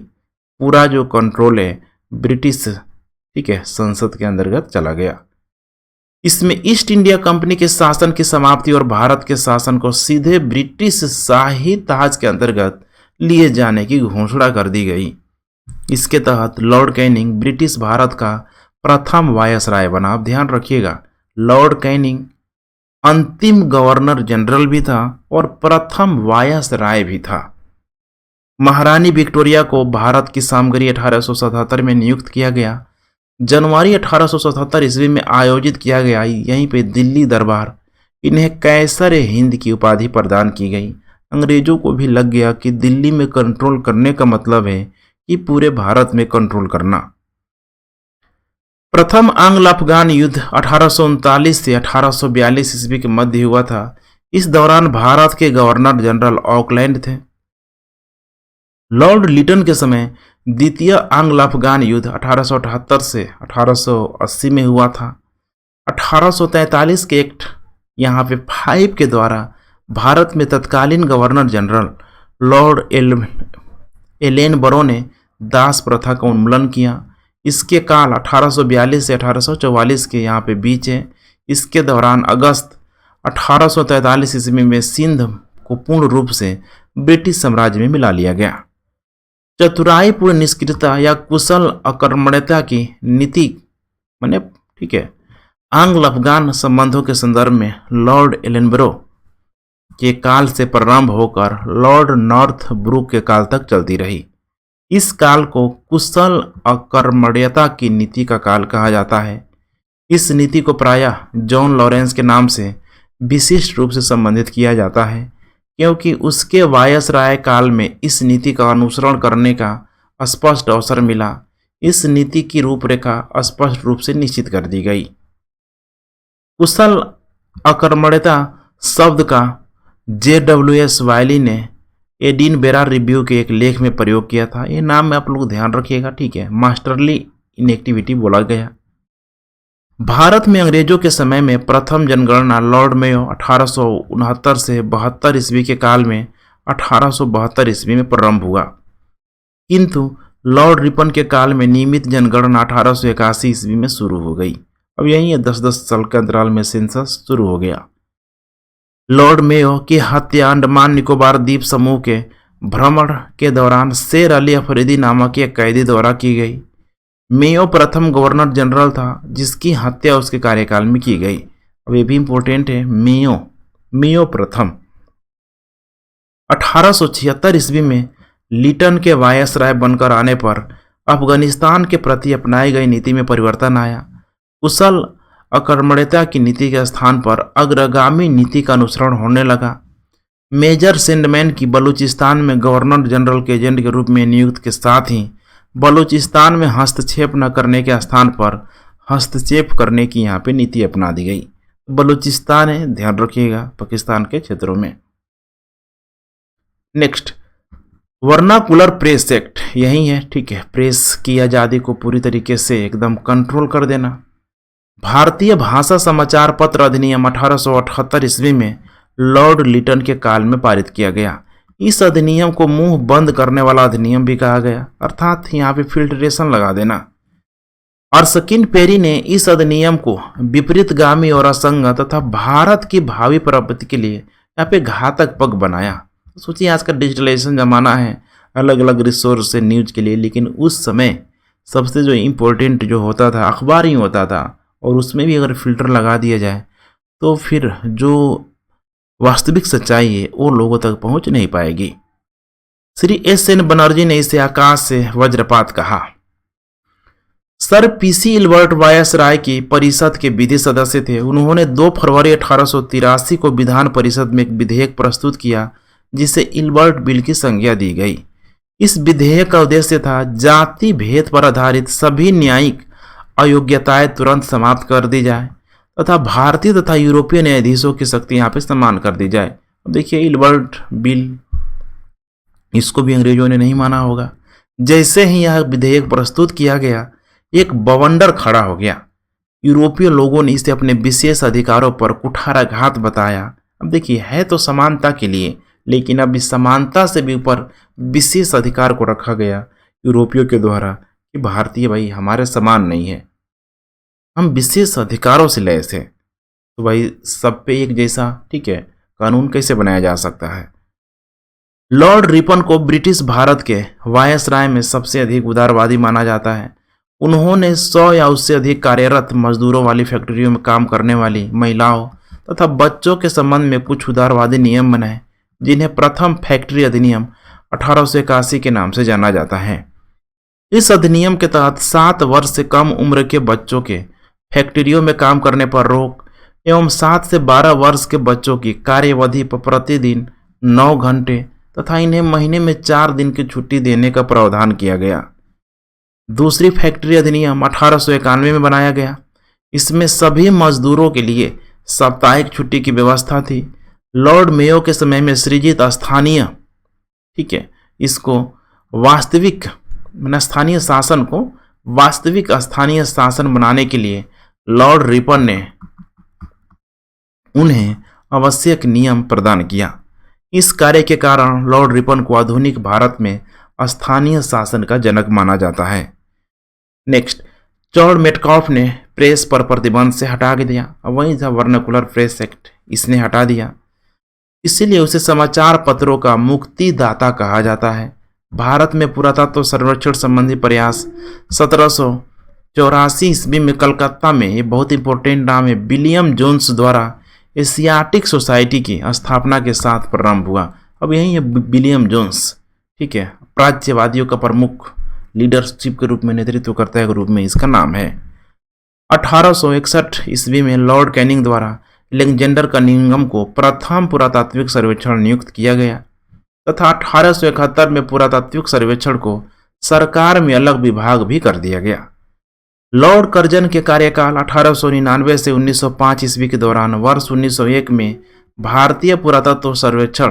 पूरा जो कंट्रोल है ब्रिटिश ठीक है संसद के अंतर्गत चला गया। इसमें ईस्ट इंडिया कंपनी के शासन की समाप्ति और भारत के शासन को सीधे ब्रिटिश शाही ताज के अंतर्गत लिए जाने की घोषणा कर दी गई। इसके तहत लॉर्ड कैनिंग ब्रिटिश भारत का प्रथम वायसराय बना। आप ध्यान रखिएगा, लॉर्ड कैनिंग अंतिम गवर्नर जनरल भी था और प्रथम वायसराय भी था। महारानी विक्टोरिया को भारत की सामग्री 1877 में नियुक्त किया गया। जनवरी 1877 ईस्वी में आयोजित किया गया यहीं पे दिल्ली दरबार। इन्हें कैसर हिंद की उपाधि प्रदान की गई। अंग्रेजों को भी लग गया कि दिल्ली में कंट्रोल करने का मतलब है कि पूरे भारत में कंट्रोल करना। प्रथम आंग्ल अफगान युद्ध 1839 से 1842 ईस्वी के मध्य हुआ था। इस दौरान भारत के गवर्नर जनरल ऑकलैंड थे। लॉर्ड लिटन के समय द्वितीय आंग्ल अफगान युद्ध 1878 से 1880 में हुआ था। 1843 के एक्ट यहाँ पे 5 के द्वारा भारत में तत्कालीन गवर्नर जनरल लॉर्ड एलेन बरो ने दास प्रथा का उन्मूलन किया। इसके काल 1842 से 1844 के यहाँ पे बीच है। इसके दौरान अगस्त 1843 ईस्वी में सिंध को पूर्ण रूप से ब्रिटिश साम्राज्य में मिला लिया गया। चतुराईपूर्ण निष्क्रियता या कुशल अकर्मण्यता की नीति माने ठीक है आंग्ल अफगान संबंधों के संदर्भ में लॉर्ड एलेनबरो के काल से प्रारंभ होकर लॉर्ड नॉर्थ ब्रूक के काल तक चलती रही। इस काल को कुशल अकर्मण्यता की नीति का काल कहा जाता है। इस नीति को प्रायः जॉन लॉरेंस के नाम से विशिष्ट रूप से संबंधित किया जाता है क्योंकि उसके वायसराय काल में इस नीति का अनुसरण करने का स्पष्ट अवसर मिला। इस नीति की रूपरेखा स्पष्ट रूप से निश्चित कर दी गई। कुशल अकर्मण्यता शब्द का JWS वायली ने एडिनबरा रिव्यू के एक लेख में प्रयोग किया था। ये नाम में आप लोग ध्यान रखिएगा, ठीक है। मास्टरली इनएक्टिविटी बोला गया। भारत में अंग्रेजों के समय में प्रथम जनगणना लॉर्ड मेयो 1869 से 72 ईस्वी के काल में 1872 ईस्वी में प्रारंभ हुआ, किंतु लॉर्ड रिपन के काल में नियमित जनगणना 1881 ईस्वी में शुरू हो गई। अब यही है 10-10 साल के अंतराल में सेंसस शुरू हो गया। लॉर्ड मेयो की हत्या अंडमान निकोबार द्वीप समूह के भ्रमण के दौरान शेर अली अफरीदी नामक एक कैदी द्वारा की गई। मेयो प्रथम गवर्नर जनरल था जिसकी हत्या उसके कार्यकाल में की गई। अब ये भी इंपॉर्टेंट है, मेयो प्रथम। 1876 ईस्वी में लिटन के वायसराय बनकर आने पर अफगानिस्तान के प्रति अपनाई गई नीति में परिवर्तन आया। कुशल अकर्मण्यता की नीति के स्थान पर अग्रगामी नीति का अनुसरण होने लगा। मेजर सेंडमैन की बलूचिस्तान में गवर्नर जनरल के एजेंट के रूप में नियुक्त के साथ ही बलूचिस्तान में हस्तक्षेप न करने के स्थान पर हस्तक्षेप करने की यहाँ पे नीति अपना दी गई। बलूचिस्तान है, ध्यान रखिएगा, पाकिस्तान के क्षेत्रों में। नेक्स्ट, वर्नाकुलर प्रेस एक्ट, यही है, ठीक है, प्रेस की आज़ादी को पूरी तरीके से एकदम कंट्रोल कर देना। भारतीय भाषा समाचार पत्र अधिनियम 1878 ईस्वी में लॉर्ड लिटन के काल में पारित किया गया। इस अधिनियम को मुंह बंद करने वाला अधिनियम भी कहा गया, अर्थात यहाँ पे फिल्ट्रेशन लगा देना। अर्सकिन पेरी ने इस अधिनियम को विपरीतगामी और असंगत तथा भारत की भावी प्रगति के लिए यहाँ पे घातक पग बनाया। सोचिए, आज का डिजिटलाइजेशन जमाना है, अलग अलग रिसोर्स से न्यूज के लिए, लेकिन उस समय सबसे जो इम्पोर्टेंट जो होता था अखबार ही होता था, और उसमें भी अगर फिल्टर लगा दिया जाए तो फिर जो वास्तविक सच्चाई है वो लोगों तक पहुंच नहीं पाएगी। श्री एस.एन. बनर्जी ने इसे आकाश से वज्रपात कहा। सर पीसी इल्बर्ट वायसराय की परिषद के विधि सदस्य थे। उन्होंने 2 फरवरी 1883 को विधान परिषद में एक विधेयक प्रस्तुत किया जिसे इल्बर्ट बिल की संज्ञा दी गई। इस विधेयक का उद्देश्य था जाति भेद पर आधारित सभी न्यायिक अयोग्यताएं तुरंत समाप्त कर दी जाए तथा भारतीय तथा यूरोपीय न्यायाधीशों की शक्ति यहाँ पे समान कर दी जाए। अब देखिए, इल्बर्ट बिल, इसको भी अंग्रेजों ने नहीं माना होगा। जैसे ही यह विधेयक प्रस्तुत किया गया, एक बवंडर खड़ा हो गया। यूरोपीय लोगों ने इसे अपने विशेष अधिकारों पर कुठाराघात बताया। अब देखिए, है तो समानता के लिए, लेकिन अब इस समानता से भी ऊपर विशेष अधिकार को रखा गया यूरोपियों के द्वारा कि भारतीय भाई हमारे समान नहीं है, हम विशेष अधिकारों से लैस हैं। तो भाई सब पे एक जैसा, ठीक है, कानून कैसे बनाया जा सकता है। लॉर्ड रिपन को ब्रिटिश भारत के वायसराय में सबसे अधिक उदारवादी माना जाता है। उन्होंने 100 या उससे अधिक कार्यरत मजदूरों वाली फैक्ट्रियों में काम करने वाली महिलाओं तथा बच्चों के संबंध में कुछ उदारवादी नियम बनाए, जिन्हें प्रथम फैक्ट्री अधिनियम 1881 के नाम से जाना जाता है। इस अधिनियम के तहत 7 वर्ष से कम उम्र के बच्चों के फैक्ट्रियों में काम करने पर रोक एवं 7 से 12 वर्ष के बच्चों की कार्यवधि पर प्रतिदिन 9 घंटे तथा इन्हें महीने में 4 दिन की छुट्टी देने का प्रावधान किया गया। दूसरी फैक्ट्री अधिनियम 1891 में बनाया गया। इसमें सभी मजदूरों के लिए साप्ताहिक छुट्टी की व्यवस्था थी। लॉर्ड मेयो के समय में सृजित स्थानीय, ठीक है, इसको वास्तविक स्थानीय शासन को वास्तविक स्थानीय शासन बनाने के लिए लॉर्ड रिपन ने उन्हें आवश्यक नियम प्रदान किया। इस कार्य के कारण लॉर्ड रिपन को आधुनिक भारत में स्थानीय शासन का जनक माना जाता है। नेक्स्ट, जॉर्ज मेटकॉफ ने प्रेस पर प्रतिबंध से हटा दिया। अब वही था वर्नाकुलर प्रेस एक्ट, इसने हटा दिया, इसीलिए उसे समाचार पत्रों का मुक्तिदाता कहा जाता है। भारत में पुरातत्व सर्वेक्षण संबंधी प्रयास 1784 ईस्वी में कलकत्ता में, ये बहुत इंपॉर्टेंट नाम है, विलियम जोन्स द्वारा एशियाटिक सोसाइटी की स्थापना के साथ प्रारंभ हुआ। अब यही है विलियम जोन्स, ठीक है, प्राच्यवादियों का प्रमुख लीडरशिप के रूप में, नेतृत्व करता के रूप में इसका नाम है। 1861 ईस्वी में लॉर्ड कैनिंग द्वारा एलेक्जेंडर कनिंघम को प्रथम पुरातात्विक सर्वेक्षण नियुक्त किया गया तथा 1871 में पुरातात्विक सर्वेक्षण को सरकार में अलग विभाग भी कर दिया गया। लॉर्ड कर्जन के कार्यकाल 1899 से 1905 ईस्वी के दौरान वर्ष 1901 में भारतीय पुरातत्व सर्वेक्षण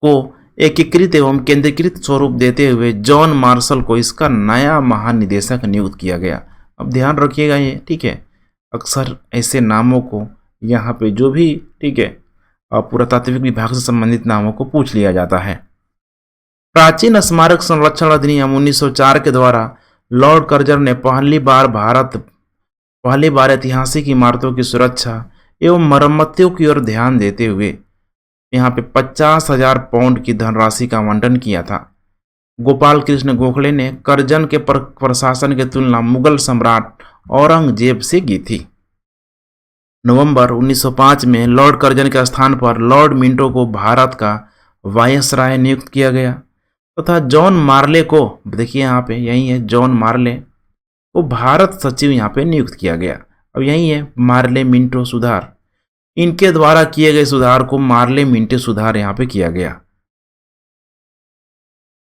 को एकीकृत एवं केंद्रीकृत स्वरूप देते हुए जॉन मार्शल को इसका नया महानिदेशक नियुक्त किया गया। अब ध्यान रखिएगा ये, ठीक है, अक्सर ऐसे नामों को यहाँ पे जो भी, ठीक है, पुरातात्विक विभाग से संबंधित नामों को पूछ लिया जाता है। प्राचीन स्मारक संरक्षण अधिनियम 1904 के द्वारा लॉर्ड कर्जन ने पहली बार भारत पहली बार ऐतिहासिक इमारतों की सुरक्षा एवं मरम्मतों की ओर ध्यान देते हुए यहाँ पे 50,000 पाउंड की धनराशि का आवंटन किया था। गोपाल कृष्ण गोखले ने करजन के प्रशासन की तुलना मुगल सम्राट औरंगजेब से की थी। नवंबर 1905 में लॉर्ड कर्जन के स्थान पर लॉर्ड मिंटो को भारत का वायसराय नियुक्त किया गया तथा जॉन मार्ले को, देखिए यहाँ पे यही है जॉन मार्ले को भारत सचिव यहाँ पे नियुक्त किया गया। अब यही है मार्ले मिंटो सुधार, इनके द्वारा किए गए सुधार को मार्ले मिंटो सुधार यहाँ पे किया गया।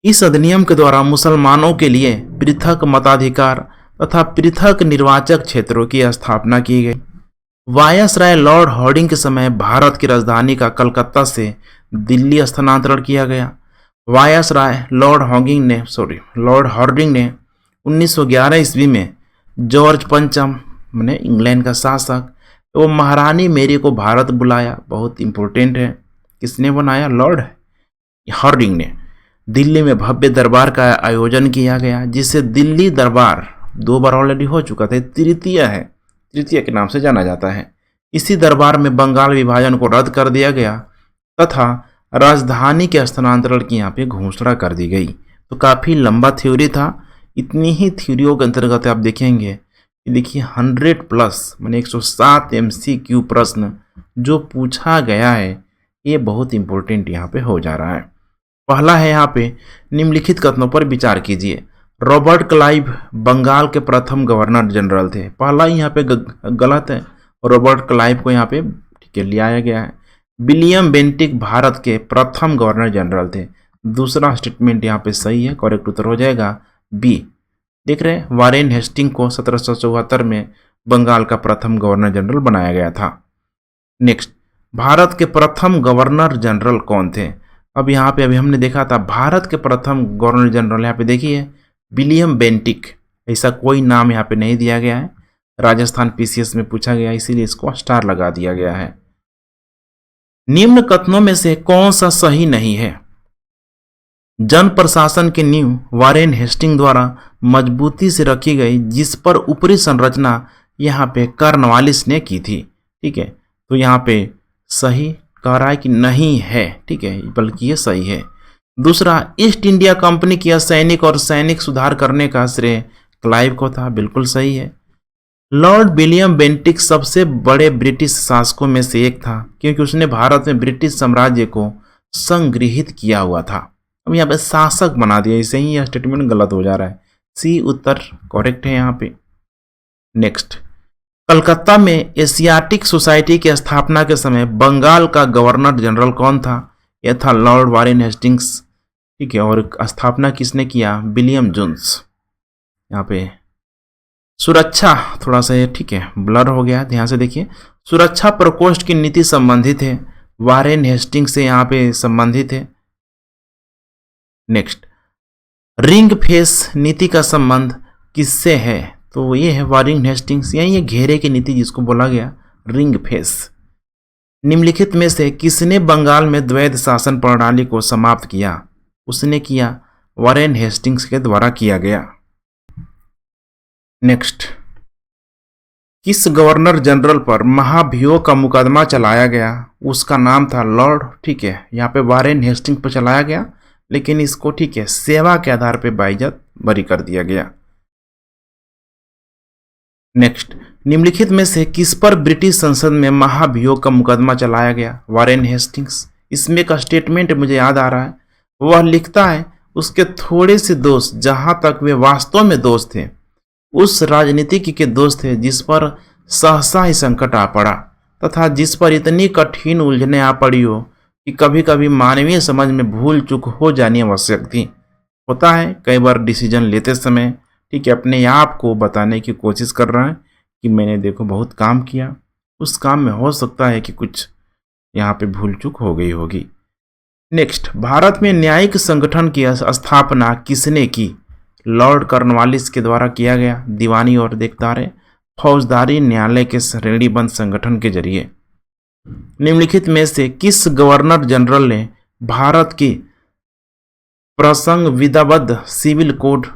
इस अधिनियम के द्वारा मुसलमानों के लिए पृथक मताधिकार तथा पृथक निर्वाचक क्षेत्रों की स्थापना की गई। वायसराय लॉर्ड हार्डिंग के समय भारत की राजधानी का कलकत्ता से दिल्ली स्थानांतरण किया गया। वायसराय लॉर्ड हार्डिंग ने 1911 ईस्वी में जॉर्ज पंचम ने इंग्लैंड का शासक एवं महारानी मेरी को भारत बुलाया। बहुत इंपॉर्टेंट है, किसने बनाया? लॉर्ड हार्डिंग ने। दिल्ली में भव्य दरबार का आयोजन किया गया, जिसे दिल्ली दरबार 2 बार ऑलरेडी हो चुका था, तृतीय के नाम से जाना जाता है। इसी दरबार में बंगाल विभाजन को रद्द कर दिया गया तथा राजधानी के स्थानांतरण की यहाँ पे घोषणा कर दी गई। तो काफ़ी लंबा थ्योरी था। इतनी ही थ्योरियों के अंतर्गत आप देखेंगे कि देखिए 100+ माने 107 MCQ प्रश्न जो पूछा गया है, ये बहुत इंपॉर्टेंट यहाँ पे हो जा रहा है। पहला है यहाँ पे निम्नलिखित कथनों पर विचार कीजिए। रॉबर्ट क्लाइव बंगाल के प्रथम गवर्नर जनरल थे। पहला ही यहाँ पे गलत है, रॉबर्ट क्लाइव को यहाँ पे ठीक है लिया गया है। विलियम बेंटिक भारत के प्रथम गवर्नर जनरल थे। दूसरा स्टेटमेंट यहाँ पे सही है, करेक्ट उत्तर हो जाएगा बी। देख रहे हैं वारेन हेस्टिंग को 1774 में बंगाल का प्रथम गवर्नर जनरल बनाया गया था। नेक्स्ट, भारत के प्रथम गवर्नर जनरल कौन थे? अब यहाँ पे अभी हमने देखा था भारत के प्रथम गवर्नर जनरल, यहाँ पे देखिए विलियम बेंटिक, ऐसा कोई नाम यहाँ पे नहीं दिया गया है। राजस्थान PCS में पूछा गया, इसीलिए इसको स्टार लगा दिया गया है। निम्न कथनों में से कौन सा सही नहीं है? जन प्रशासन की नींव वारेन हेस्टिंग द्वारा मजबूती से रखी गई, जिस पर ऊपरी संरचना यहाँ पे कॉर्नवालिस ने की थी। ठीक है, तो यहाँ पे सही कह रहा है कि नहीं है, ठीक है, बल्कि ये सही है। दूसरा, ईस्ट इंडिया कंपनी की सैनिक सुधार करने का श्रेय क्लाइव को था, बिल्कुल सही है। लॉर्ड विलियम बेंटिक सबसे बड़े ब्रिटिश शासकों में से एक था, क्योंकि उसने भारत में ब्रिटिश साम्राज्य को संगृहित किया हुआ था। अब यहाँ पे शासक बना दिया, इसे ही यह स्टेटमेंट गलत हो जा रहा है। सी उत्तर करेक्ट है यहाँ पे। नेक्स्ट, कलकत्ता में एशियाटिक सोसाइटी की स्थापना के समय बंगाल का गवर्नर जनरल कौन था? यह था लॉर्ड वारेन हेस्टिंग्स। ठीक है, और स्थापना किसने किया? William Jones. यहाँ पे सुरक्षा थोड़ा सा ठीक है ब्लर हो गया, ध्यान से देखिए। सुरक्षा प्रकोष्ठ की नीति संबंधित है, वारेन हेस्टिंग्स से यहाँ पे संबंधित है। नेक्स्ट, रिंग फेस नीति का संबंध किससे है? तो ये है वारेन हेस्टिंग्स, यही है घेरे की नीति जिसको बोला गया रिंग फेस। निम्नलिखित में से किसने बंगाल में द्वैध शासन प्रणाली को समाप्त किया? उसने किया, वारेन हेस्टिंग्स के द्वारा किया गया। नेक्स्ट, किस गवर्नर जनरल पर महाभियोग का मुकदमा चलाया गया? उसका नाम था लॉर्ड, ठीक है, यहाँ पे वारेन हेस्टिंग्स पर चलाया गया, लेकिन इसको ठीक है सेवा के आधार पे बाइज्जत बरी कर दिया गया। नेक्स्ट, निम्नलिखित में से किस पर ब्रिटिश संसद में महाभियोग का मुकदमा चलाया गया? Warren Hastings. इसमें एक स्टेटमेंट मुझे याद आ रहा है, वह लिखता है उसके थोड़े से दोस्त, जहां तक वे वास्तव में दोस्त थे, उस राजनीतिज्ञ के दोस्त थे जिस पर सहसा ही संकट आ पड़ा तथा जिस पर इतनी कठिन उलझने आ पड़ी हो कि कभी कभी मानवीय समझ में भूल चूक हो जानी आवश्यक थी। होता है कई बार डिसीजन लेते समय, ठीक है, अपने आप को बताने की कोशिश कर रहा है कि मैंने देखो बहुत काम किया, उस काम में हो सकता है कि कुछ यहाँ पे भूल चूक हो गई होगी। नेक्स्ट, भारत में न्यायिक संगठन की स्थापना किसने की? लॉर्ड कॉर्नवालिस के द्वारा किया गया, दीवानी और देखदारे फौजदारी न्यायालय के श्रेणीबद्ध संगठन के जरिए। निम्नलिखित में से किस गवर्नर जनरल ने भारत की प्रसंग विधाबद्ध सिविल कोड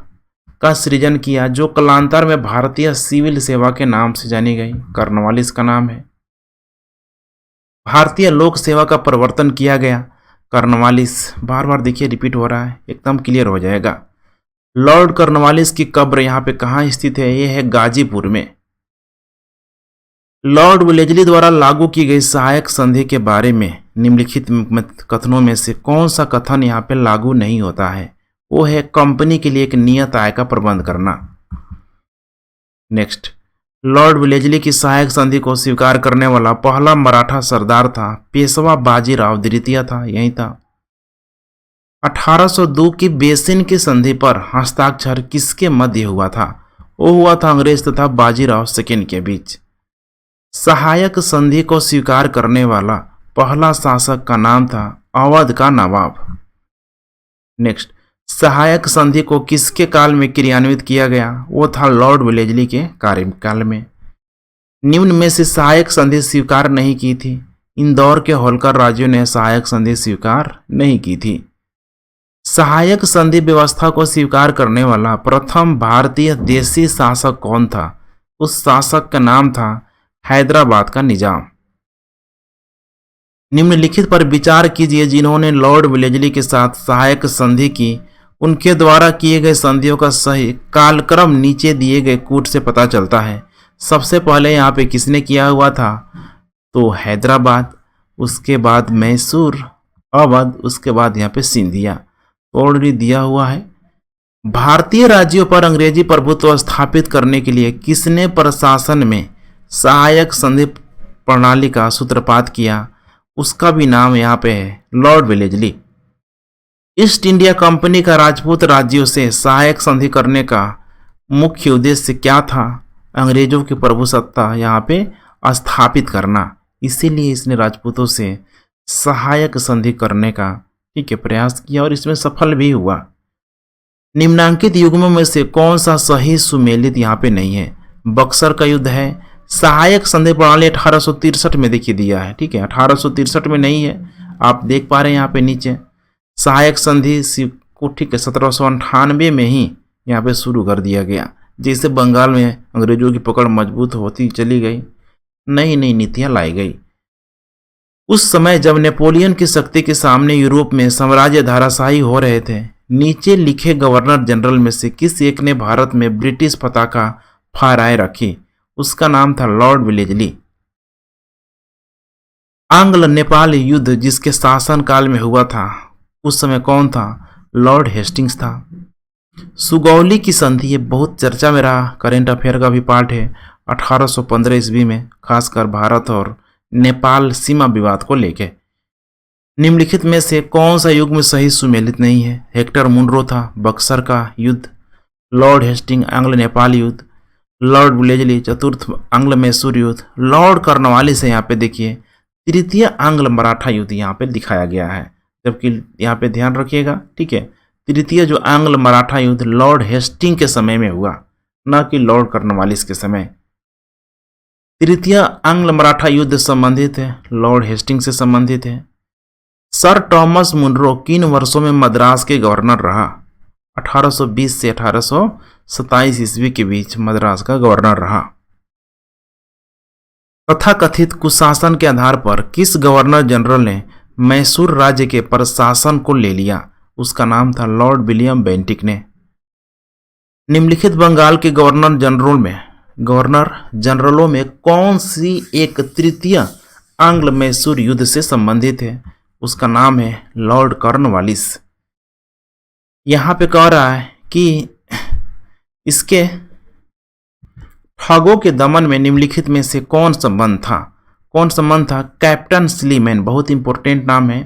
का सृजन किया, जो कालांतर में भारतीय सिविल सेवा के नाम से जानी गई। कर्नवालिस का नाम है। भारतीय लोक सेवा का प्रवर्तन किया गया। कर्नवालिस, बार बार देखिए रिपीट हो रहा है, एकदम क्लियर हो जाएगा। लॉर्ड कर्नवालिस की कब्र यहाँ पे कहाँ स्थित है? ये है गाजीपुर में। लॉर्ड वेलेस्ली द्वारा लागू की गई सहायक संधि के बारे में निम्नलिखित कथनों में से कौन सा कथन यहाँ पे लागू नहीं होता है? वो है कंपनी के लिए एक नियत आय का प्रबंध करना। नेक्स्ट, लॉर्ड वेलेस्ली की सहायक संधि को स्वीकार करने वाला पहला मराठा सरदार था पेशवा बाजीराव द्वितीय था, यही था। 1802 की बेसिन की संधि पर हस्ताक्षर किसके मध्य हुआ था? वो हुआ था अंग्रेज तथा बाजीराव सेकेंड के बीच। सहायक संधि को स्वीकार करने वाला पहला शासक का नाम था अवध का नवाब। नेक्स्ट, सहायक संधि को किसके काल में क्रियान्वित किया गया? वो था लॉर्ड वेलेस्ली के कार्यकाल में। निम्न में से सहायक संधि स्वीकार नहीं की थी। इंदौर के होलकर राज्यों ने सहायक संधि स्वीकार नहीं की थी। सहायक संधि व्यवस्था को स्वीकार करने वाला प्रथम भारतीय देशी शासक कौन था? उस शासक का नाम था हैदराबाद का निजाम। निम्नलिखित पर विचार कीजिए जिन्होंने लॉर्ड वेलेस्ली के साथ सहायक संधि की, उनके द्वारा किए गए संधियों का सही कालक्रम नीचे दिए गए कूट से पता चलता है। सबसे पहले यहाँ पे किसने किया हुआ था? तो हैदराबाद, उसके बाद मैसूर, अवध, उसके बाद यहाँ पे सिंधिया ऑलरेडी दिया हुआ है। भारतीय राज्यों पर अंग्रेजी प्रभुत्व स्थापित करने के लिए किसने प्रशासन में सहायक संधि प्रणाली का सूत्रपात किया? उसका भी नाम यहाँ पे है Lord Wellesley. East India company का राजपूत राज्यों से सहायक संधि करने का मुख्य उद्देश्य क्या था? अंग्रेजों की प्रभुसत्ता यहाँ पे स्थापित करना। इसीलिए इसने राजपूतों से सहायक संधि करने का प्रयास किया और इसमें सफल भी हुआ। निम्नांकित युग्मों में से कौन सा सही सुमेलित यहाँ पे नहीं है? बक्सर का युद्ध है। सहायक संधि प्रणाली 1863 में देखिए दिया है, ठीक है, 1863 में नहीं है, आप देख पा रहे हैं यहाँ पे नीचे। सहायक संधि को 1798 में ही यहाँ पे शुरू कर दिया गया। जैसे बंगाल में अंग्रेजों की पकड़ मजबूत होती चली गई, नई नई नीतियाँ लाई गई। उस समय जब नेपोलियन की शक्ति के सामने यूरोप में साम्राज्य धाराशाही हो रहे थे, नीचे लिखे गवर्नर जनरल में से किस एक ने भारत में ब्रिटिश पताका फहराए रखी? उसका नाम था लॉर्ड वेलेस्ली। आंग्ल नेपाल युद्ध जिसके शासनकाल में हुआ था, उस समय कौन था? लॉर्ड हेस्टिंग्स था। सुगौली की संधि, ये बहुत चर्चा में रहा, करेंट अफेयर का भी पार्ट है। 1815 ईस्वी में, खासकर भारत और नेपाल सीमा विवाद को लेके। निम्नलिखित में से कौन सा युग में सही सुमेलित नहीं है? हेक्टर मुनरो था, बक्सर का युद्ध, लॉर्ड हेस्टिंग आंग्ल नेपाल युद्ध, लॉर्ड वेलेस्ली चतुर्थ आंग्ल मैसूर युद्ध, लॉर्ड कर्नवालिस से यहाँ पे देखिए तृतीय आंग्ल मराठा युद्ध यहाँ पे दिखाया गया है, जबकि यहाँ पे ध्यान रखिएगा, ठीक है, तृतीय जो आंग्ल मराठा युद्ध लॉर्ड हेस्टिंग के समय में हुआ, न कि लॉर्ड कर्नवालिस के समय। तृतीय आंग्ल मराठा युद्ध संबंधित है, लॉर्ड हेस्टिंग से संबंधित है। सर टॉमस मुनरो किन वर्षों में मद्रास के गवर्नर रहा? 1820 से 1827 ईस्वी के बीच मद्रास का गवर्नर रहा। तथाकथित कुशासन के आधार पर किस गवर्नर जनरल ने मैसूर राज्य के प्रशासन को ले लिया? उसका नाम था लॉर्ड विलियम बेंटिक ने। निम्नलिखित बंगाल के गवर्नर जनरलों में कौन सी एक तृतीय आंग्ल मैसूर युद्ध से संबंधित है? उसका नाम है लॉर्ड कॉर्नवालिस। यहाँ पे कह रहा है कि इसके ठगों के दमन में निम्नलिखित में से कौन संबंध था? कैप्टन स्लीमैन, बहुत इंपॉर्टेंट नाम है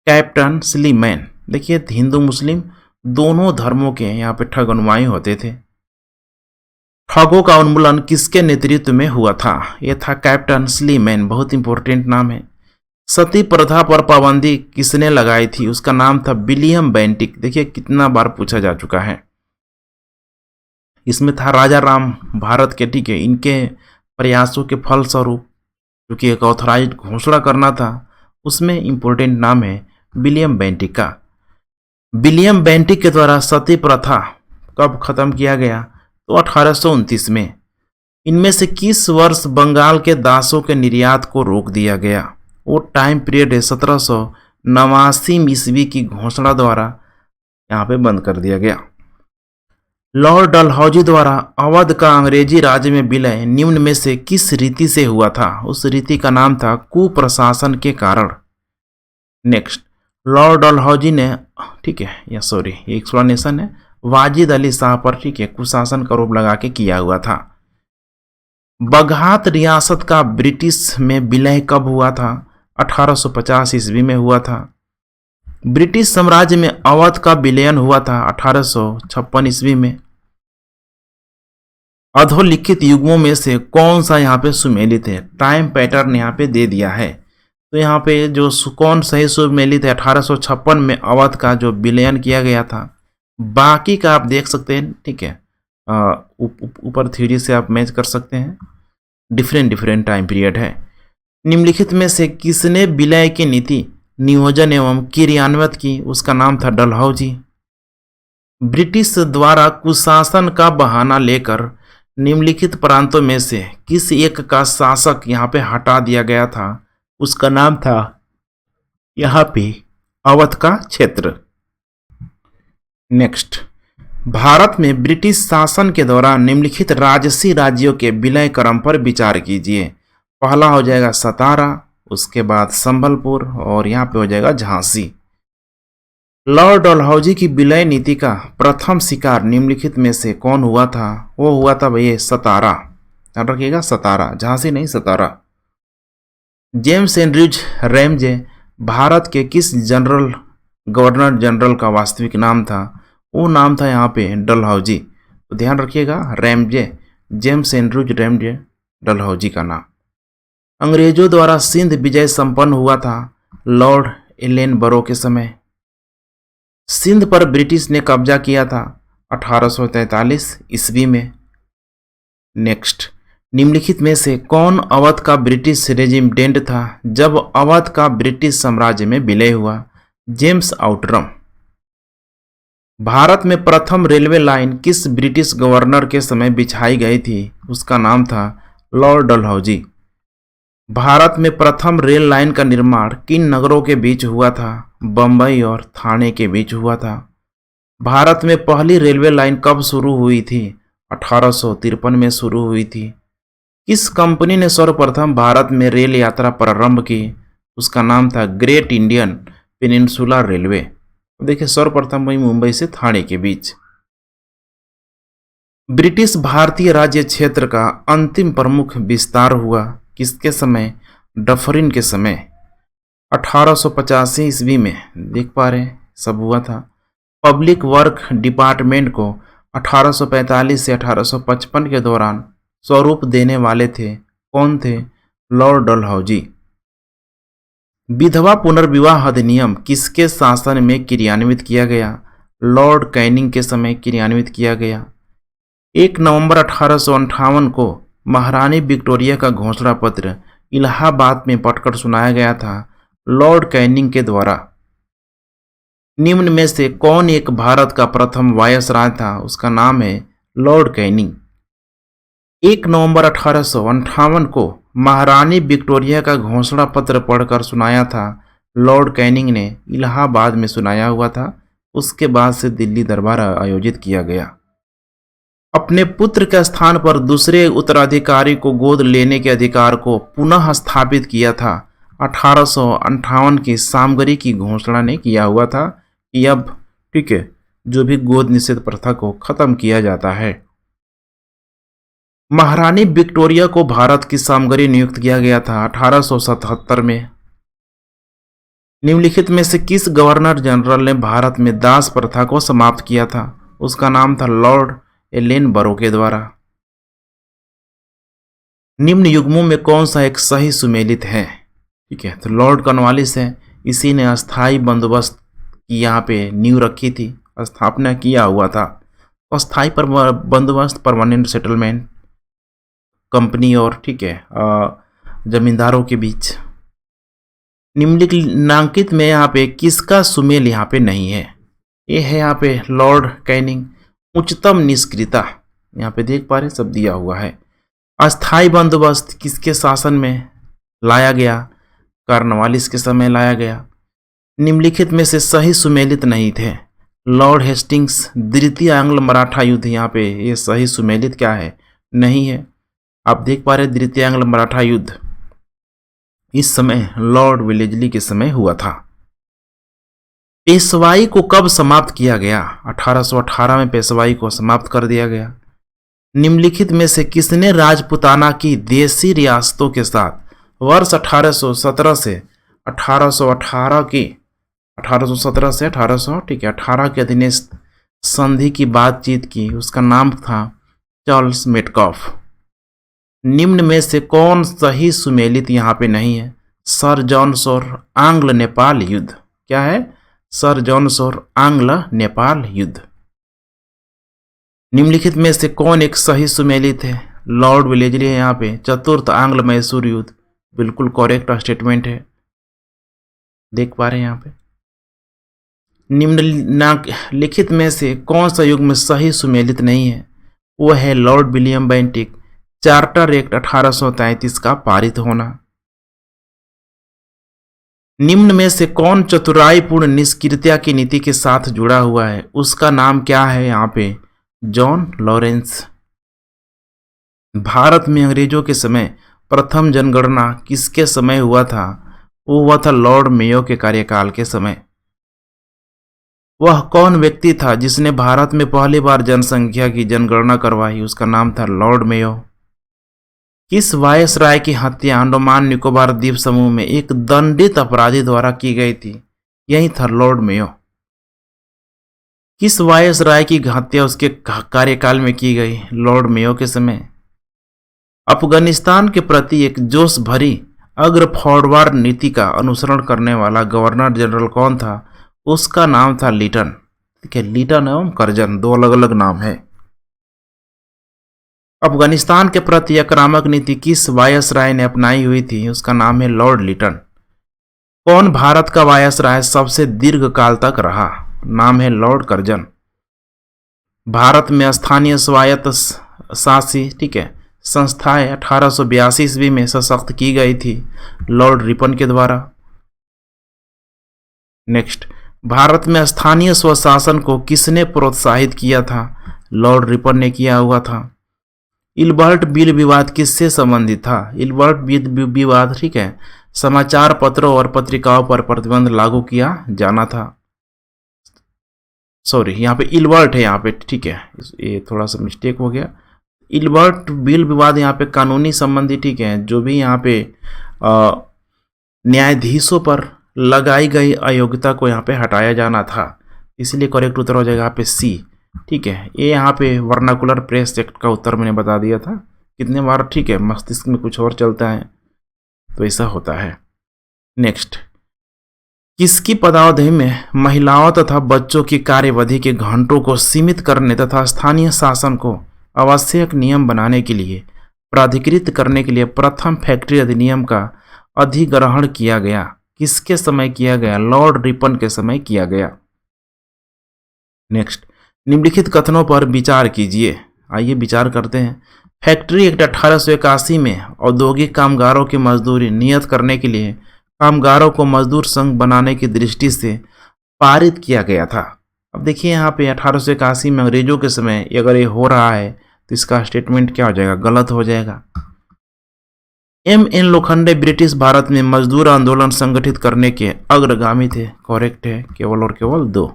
कैप्टन स्लीमैन। देखिए हिंदू मुस्लिम दोनों धर्मों के यहाँ पे ठग अनुयायी होते थे। ठगों का उन्मूलन किसके नेतृत्व में हुआ था? यह था कैप्टन स्लीमैन, बहुत इंपॉर्टेंट नाम है। सती प्रथा पर पाबंदी किसने लगाई थी? उसका नाम था विलियम बेंटिक। देखिए कितना बार पूछा जा चुका है। इसमें था राजा राम भारत के, ठीक है, इनके प्रयासों के फलस्वरूप क्योंकि एक ऑथराइज्ड घोषणा करना था, उसमें इंपॉर्टेंट नाम है विलियम बेंटिक का। विलियम बेंटिक के द्वारा सती प्रथा कब खत्म किया गया? तो 1829 में। इनमें से किस वर्ष बंगाल के दासों के निर्यात को रोक दिया गया? वो टाइम पीरियड है 1789 ईस्वी की घोषणा द्वारा यहाँ पे बंद कर दिया गया। लॉर्ड डलहौजी द्वारा अवध का अंग्रेजी राज्य में विलय निम्न में से किस रीति से हुआ था? उस रीति का नाम था कुप्रशासन के कारण। नेक्स्ट, लॉर्ड डलहौजी ने, ठीक है, या सॉरी ये एक्सप्लेनेशन है, वाजिद अली शाह पर, ठीक है, कुशासन का आरोप लगा के किया हुआ था। बगहात रियासत का ब्रिटिश में विलय कब हुआ था? 1850 ईस्वी में हुआ था। ब्रिटिश साम्राज्य में अवध का विलयन हुआ था 1856 ईस्वी में। अधोलिखित युग्मों में से कौन सा यहाँ पे सुमेलित है? टाइम पैटर्न यहाँ पे दे दिया है, तो यहाँ पे जो कौन सही सुमेलित है? 1856 में अवध का जो विलयन किया गया था। बाकी का आप देख सकते हैं, ठीक है, ऊपर थ्योरी से आप मैच कर सकते हैं। डिफरेंट टाइम पीरियड है। निम्नलिखित में से किसने विलय की नीति नियोजन एवं क्रियान्वित की? उसका नाम था डलहौजी। ब्रिटिश द्वारा कुशासन का बहाना लेकर निम्नलिखित प्रांतों में से किस एक का शासक यहाँ पे हटा दिया गया था? उसका नाम था यहाँ पे अवध का क्षेत्र। नेक्स्ट, भारत में ब्रिटिश शासन के दौरान निम्नलिखित राजसी राज्यों के विलय क्रम पर विचार कीजिए। पहला हो जाएगा सतारा, उसके बाद संबलपुर और यहाँ पे हो जाएगा झांसी। लॉर्ड डलहौजी की विलय नीति का प्रथम शिकार निम्नलिखित में से कौन हुआ था? वो हुआ था भैया सतारा। ध्यान रखिएगा, सतारा, झांसी नहीं, सतारा। जेम्स एंड्रयूज रैमजे भारत के किस गवर्नर जनरल का वास्तविक नाम था? वो नाम था यहाँ पे डलहौजी। तो ध्यान रखिएगा, Ramsay, James Andrews Ramsay Dalhousie का नाम। अंग्रेजों द्वारा सिंध विजय संपन्न हुआ था लॉर्ड एलेनबरो के समय। सिंध पर ब्रिटिश ने कब्जा किया था 1843 ईस्वी में। नेक्स्ट, निम्नलिखित में से कौन अवध का ब्रिटिश रेजिडेंट था जब अवध का ब्रिटिश साम्राज्य में विलय हुआ? James Outram. भारत में प्रथम रेलवे लाइन किस ब्रिटिश गवर्नर के समय बिछाई गई थी? उसका नाम था लॉर्ड डलहौजी। भारत में प्रथम रेल लाइन का निर्माण किन नगरों के बीच हुआ था? बम्बई और ठाणे के बीच हुआ था। भारत में पहली रेलवे लाइन कब शुरू हुई थी? 1853 में शुरू हुई थी। किस कंपनी ने सर्वप्रथम भारत में रेल यात्रा प्रारंभ की? उसका नाम था ग्रेट इंडियन पेनिनसुला रेलवे। देखिए, सर्वप्रथम वही मुंबई से ठाणे के बीच। ब्रिटिश भारतीय राज्य क्षेत्र का अंतिम प्रमुख विस्तार हुआ किसके समय? डफरिन के समय। 1885 ईस्वी में, देख पा रहे हैं, सब हुआ था। पब्लिक वर्क डिपार्टमेंट को 1845 से 1855 के दौरान स्वरूप देने वाले थे, कौन थे? लॉर्ड डलहौजी। विधवा पुनर्विवाह अधिनियम किसके शासन में क्रियान्वित किया गया? लॉर्ड कैनिंग के समय क्रियान्वित किया गया। 1 नवंबर 1858 को महारानी विक्टोरिया का घोषणा पत्र इलाहाबाद में पढ़कर सुनाया गया था लॉर्ड कैनिंग के द्वारा। निम्न में से कौन एक भारत का प्रथम वायसराय था? उसका नाम है लॉर्ड कैनिंग। 1 नवंबर 1858 को महारानी विक्टोरिया का घोषणा पत्र पढ़कर सुनाया था लॉर्ड कैनिंग ने, इलाहाबाद में सुनाया हुआ था। उसके बाद से दिल्ली दरबार आयोजित किया गया। अपने पुत्र के स्थान पर दूसरे उत्तराधिकारी को गोद लेने के अधिकार को पुनः स्थापित किया था 1858 की सामगरी की घोषणा ने किया हुआ था कि अब, ठीक है, जो भी गोद निषेध प्रथा को खत्म किया जाता है। महारानी विक्टोरिया को भारत की सामगरी नियुक्त किया गया था 1877 में। निम्नलिखित में से किस गवर्नर जनरल ने भारत में दास प्रथा को समाप्त किया था? उसका नाम था लॉर्ड एलेनबरो के द्वारा। निम्न युग्मों में कौन सा एक सही सुमेलित है? ठीक है, तो लॉर्ड कॉर्नवालिस है। इसी ने अस्थाई बंदोबस्त की यहाँ पे नींव रखी थी, स्थापना किया हुआ था। अस्थाई बंदोबस्त, परमानेंट सेटलमेंट, कंपनी और, ठीक है, जमींदारों के बीच। निम्नलिखित में यहाँ पे किसका सुमेल यहाँ पे नहीं है? ये है यहाँ पे लॉर्ड कैनिंग। उच्चतम निष्क्रियता, यहाँ पे देख पा रहे हैं सब दिया हुआ है। अस्थाई बंदोबस्त किसके शासन में लाया गया? कॉर्नवालिस के समय लाया गया। निम्नलिखित में से सही सुमेलित नहीं थे। लॉर्ड हेस्टिंग्स, द्वितीय एंग्लो मराठा युद्ध, यहाँ पे ये सही सुमेलित क्या है? नहीं है। आप देख पा रहे द्वितीय एंग्लो मराठा युद्ध इस समय लॉर्ड वेलेस्ली के समय हुआ था। पेशवाई को कब समाप्त किया गया? 1818 में पेशवाई को समाप्त कर दिया गया। निम्नलिखित में से किसने राजपुताना की देशी रियासतों के साथ वर्ष 1817 से 1818 की 1817 से 1800 ठीक है 18 के अधीनस्थ संधि की बातचीत की? उसका नाम था चार्ल्स मेटकॉफ। निम्न में से कौन सही सुमेलित यहाँ पे नहीं है? सर जॉन शोर आंग्ल नेपाल युद्ध। क्या है? सर जॉन शोर आंग्ल नेपाल युद्ध। निम्नलिखित में से कौन एक सही सुमेलित है? लॉर्ड वेलेस्ली है यहाँ पे। चतुर्थ आंग्ल मैसूर युद्ध, बिल्कुल करेक्ट स्टेटमेंट है, देख पा रहे हैं यहाँ पे। निम्नलिखित में से कौन सा युग में सही सुमेलित नहीं है? वो है Lord William Bentinck charter act 1833 का पारित होना। निम्न में से कौन चतुराईपूर्ण निष्क्रियता की नीति के साथ जुड़ा हुआ है? उसका नाम क्या है यहाँ पे? John Lawrence. भारत में अंग्रेजों के समय प्रथम जनगणना किसके समय हुआ था? वो हुआ था लॉर्ड मेयो के कार्यकाल के समय। वह कौन व्यक्ति था जिसने भारत में पहली बार जनसंख्या की जनगणना करवाई? उसका नाम था लॉर्ड मेयो। किस वायसराय की हत्या अंडमान निकोबार द्वीप समूह में एक दंडित अपराधी द्वारा की गई थी? यही था लॉर्ड मेयो। किस वायसराय की हत्या उसके कार्यकाल में की गई? लॉर्ड मेयो के समय। अफगानिस्तान के प्रति एक जोश भरी अग्र फॉरवर्ड नीति का अनुसरण करने वाला गवर्नर जनरल कौन था? उसका नाम था लिटन। ठीक है, लिटन एवं कर्जन दो अलग अलग नाम है। अफगानिस्तान के प्रति आक्रामक नीति किस वायसराय ने अपनाई हुई थी? उसका नाम है लॉर्ड लिटन। कौन भारत का वायसराय सबसे दीर्घ काल तक रहा? नाम है लॉर्ड कर्जन। भारत में स्थानीय स्वायत्त शासी ठीक है संस्थाएं 1882 ईस्वी में सशक्त की गई थी लॉर्ड रिपन के द्वारा। नेक्स्ट, भारत में स्थानीय स्वशासन को किसने प्रोत्साहित किया था? लॉर्ड रिपन ने किया हुआ था। इल्बर्ट बिल विवाद किससे संबंधित था? इल्बर्ट बिल विवाद ठीक है समाचार पत्रों और पत्रिकाओं पर प्रतिबंध लागू किया जाना था। सॉरी, यहाँ पे इल्बर्ट है यहाँ पे, ठीक है, ये थोड़ा सा मिस्टेक हो गया। इल्बर्ट बिल विवाद यहाँ पे कानूनी संबंधी ठीक है, जो भी यहाँ पे न्यायाधीशों पर लगाई गई अयोग्यता को यहाँ पे हटाया जाना था, इसलिए करेक्ट उत्तर हो जाएगा यहाँ पे सी। ठीक है, ये यहाँ पे वर्नाकुलर प्रेस एक्ट का उत्तर मैंने बता दिया था कितने बार। ठीक है, मस्तिष्क में कुछ और चलता है तो ऐसा होता है। नेक्स्ट, किसकी पदावधि में महिलाओं तथा बच्चों की कार्यवधि के घंटों को सीमित करने तथा स्थानीय शासन को आवश्यक नियम बनाने के लिए प्राधिकृत करने के लिए प्रथम फैक्ट्री अधिनियम का अधिग्रहण किया गया? किसके समय किया गया? लॉर्ड रिपन के समय किया गया। नेक्स्ट, निम्नलिखित कथनों पर विचार कीजिए। आइए विचार करते हैं। फैक्ट्री एक्ट 1881 में औद्योगिक कामगारों की मजदूरी नियत करने के लिए कामगारों को मजदूर संघ बनाने की दृष्टि से पारित किया गया था। अब देखिए यहाँ पे 1881 में अंग्रेजों के समय अगर ये हो रहा है तो इसका स्टेटमेंट क्या हो जाएगा? गलत हो जाएगा। एम.एन. लोखंडे ब्रिटिश भारत में मजदूर आंदोलन संगठित करने के अग्रगामी थे। करेक्ट है, केवल और केवल 2।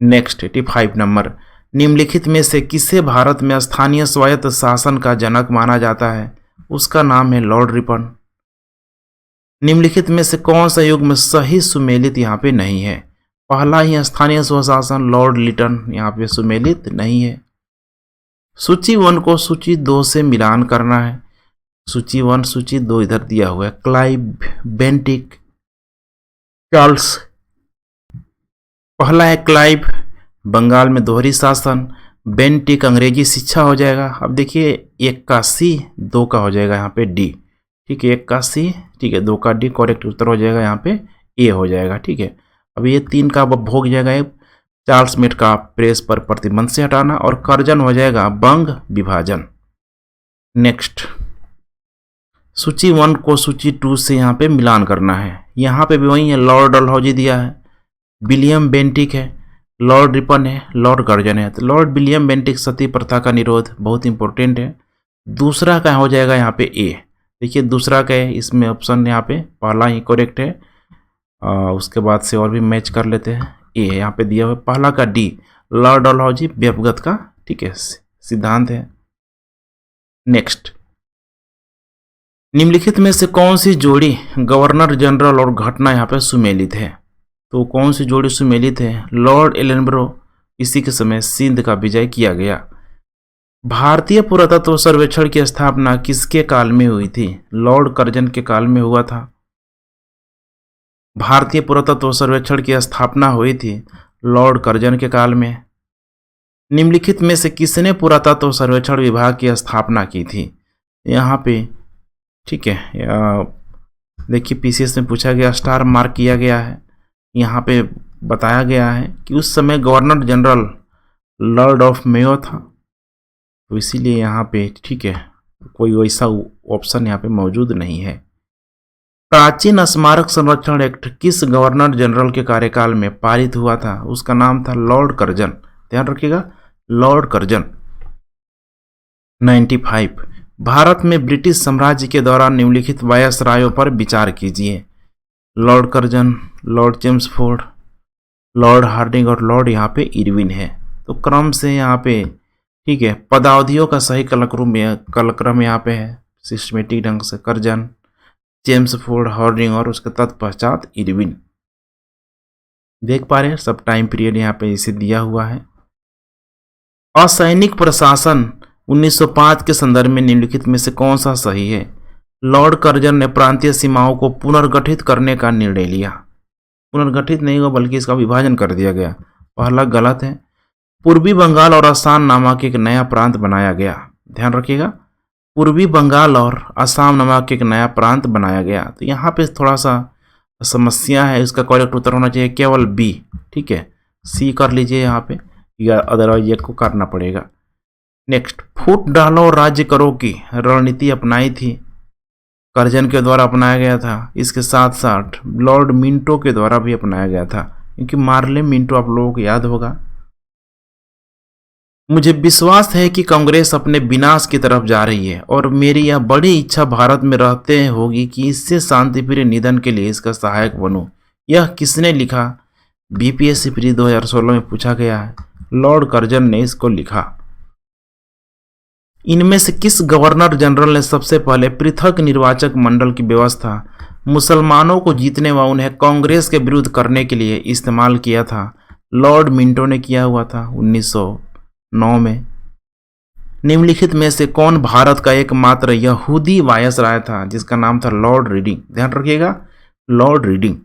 नेक्स्ट 85 नंबर, निम्नलिखित में से किसे भारत में स्थानीय स्वायत्त शासन का जनक माना जाता है? उसका नाम है लॉर्ड रिपन। निम्नलिखित में से कौन सा युग में सही सुमेलित यहाँ पे नहीं है? पहला ही स्थानीय स्वशासन लॉर्ड लिटन यहाँ पे सुमेलित नहीं है। सूची 1 को सूची 2 से मिलान करना है। सूची 1 सूची 2 इधर दिया हुआ है। क्लाइव बेंटिक चार्ल्स, पहला है क्लाइव बंगाल में दोहरी शासन, बेंटिक अंग्रेजी शिक्षा हो जाएगा। अब देखिए 1 का सी 2 का हो जाएगा यहाँ पे डी। ठीक है, 1 का सी ठीक है 2 का डी, करेक्ट उत्तर हो जाएगा यहाँ पे ए हो जाएगा। ठीक है, अब ये 3 का अब हो जाएगा चार्ल्स मेट का प्रेस पर प्रतिबंध से हटाना, और कर्जन हो जाएगा बंग विभाजन। नेक्स्ट, सूची 1 को सूची 2 से यहाँ पे मिलान करना है। यहाँ पे भी वही है, लॉर्ड डलहौजी दिया है, विलियम बेंटिक है, लॉर्ड रिपन है, लॉर्ड कर्जन है। तो लॉर्ड विलियम बेंटिक सती प्रथा का निरोध बहुत इंपॉर्टेंट है। दूसरा का हो जाएगा यहाँ पे ए। देखिए दूसरा का है, इसमें ऑप्शन यहाँ पे पहला ही करेक्ट है। उसके बाद से और भी मैच कर लेते हैं। ए यहाँ पे दिया हुआ, पहला का डी, लॉर्ड डलहौजी व्यवगत का, ठीक है, सिद्धांत है। नेक्स्ट, निम्नलिखित में से कौन सी जोड़ी गवर्नर जनरल और घटना यहाँ पे सुमेलित है? तो कौन सी जोड़ी सुमेलित है? लॉर्ड एलनब्रो, इसी के समय सिंध का विजय किया गया। भारतीय पुरातत्व सर्वेक्षण की स्थापना किसके काल में हुई थी? लॉर्ड कर्जन के काल में हुआ था। भारतीय पुरातत्व सर्वेक्षण की स्थापना हुई थी लॉर्ड कर्जन के काल में। निम्नलिखित में से किसने पुरातत्व सर्वेक्षण विभाग की स्थापना की थी? यहाँ पे ठीक है, देखिए पीसीएस में पूछा गया, स्टार मार्क किया गया है। यहाँ पे बताया गया है कि उस समय governor general Lord of Mayo था, तो इसीलिए यहाँ पे ठीक है, कोई वैसा ऑप्शन यहाँ पे मौजूद नहीं है। प्राचीन स्मारक संरक्षण एक्ट किस गवर्नर जनरल के कार्यकाल में पारित हुआ था? उसका नाम था लॉर्ड कर्जन। ध्यान रखिएगा, लॉर्ड कर्जन। 95, भारत में ब्रिटिश साम्राज्य के दौरान निम्नलिखित वायसरायों पर विचार कीजिए। Lord Curzon, Lord Chelmsford, Lord Hardinge और लॉर्ड यहाँ पे इरविन है। तो क्रम से यहाँ पे ठीक है, पदावधियों का सही कलक्रम यहाँ पे है सिस्टमेटिक ढंग से। कर्जन, चेम्सफोर्ड, हार्डिंग और उसके तत्पश्चात इरविन। देख पा रहे हैं सब टाइम पीरियड यहाँ पे इसे दिया हुआ है। असैनिक प्रशासन 1905 के संदर्भ में निम्नलिखित में से कौन सा सही है? लॉर्ड कर्जन ने प्रांतीय सीमाओं को पुनर्गठित करने का निर्णय लिया। पुनर्गठित नहीं हुआ बल्कि इसका विभाजन कर दिया गया। पहला गलत है। पूर्वी बंगाल और असम नामक एक नया प्रांत बनाया गया। ध्यान रखिएगा, पूर्वी बंगाल और असम नामक एक नया प्रांत बनाया गया। तो यहाँ पे थोड़ा सा समस्या है, इसका करेक्ट उत्तर होना चाहिए केवल बी। ठीक है, सी कर लीजिए यहाँ पे, या अदरवाइज ये को करना पड़ेगा। नेक्स्ट, फूट डालो और राज्य करो की रणनीति अपनाई थी, कर्जन के द्वारा अपनाया गया था। इसके साथ साथ लॉर्ड मिंटो के द्वारा भी अपनाया गया था, क्योंकि मार्ले मिंटो आप लोगों को याद होगा। मुझे विश्वास है कि कांग्रेस अपने विनाश की तरफ जा रही है और मेरी यह बड़ी इच्छा भारत में रहते होगी कि इससे शांतिप्रिय निधन के लिए इसका सहायक बनूं। यह किसने लिखा? बीपीएससी प्री 2016 में पूछा गया है, लॉर्ड कर्जन ने इसको लिखा। इनमें से किस गवर्नर जनरल ने सबसे पहले पृथक निर्वाचक मंडल की व्यवस्था मुसलमानों को जीतने व उन्हें कांग्रेस के विरुद्ध करने के लिए इस्तेमाल किया था? लॉर्ड मिंटो ने किया हुआ था 1909 में। निम्नलिखित में से कौन भारत का एकमात्र यहूदी वायसराय था जिसका नाम था लॉर्ड रीडिंग? ध्यान रखिएगा, लॉर्ड रीडिंग।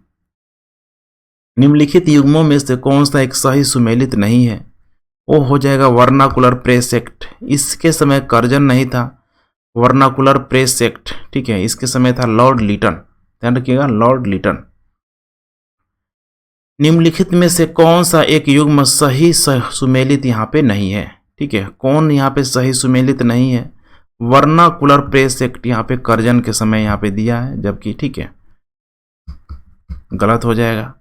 निम्नलिखित युग्मों में से कौन सा एक सही सुमेलित नहीं है? वो हो जाएगा वर्नाकुलर प्रेस एक्ट। इसके समय कर्जन नहीं था, वर्नाकुलर प्रेस एक्ट, ठीक है, इसके समय था लॉर्ड लीटन। ध्यान रखिएगा, लॉर्ड लीटन। निम्नलिखित में से कौन सा एक युग्म सही सुमेलित यहाँ पे नहीं है? ठीक है, कौन यहाँ पे सही सुमेलित नहीं है? वर्नाकुलर प्रेस एक्ट यहाँ पे कर्जन के समय यहाँ पे दिया है, जबकि ठीक है गलत हो जाएगा।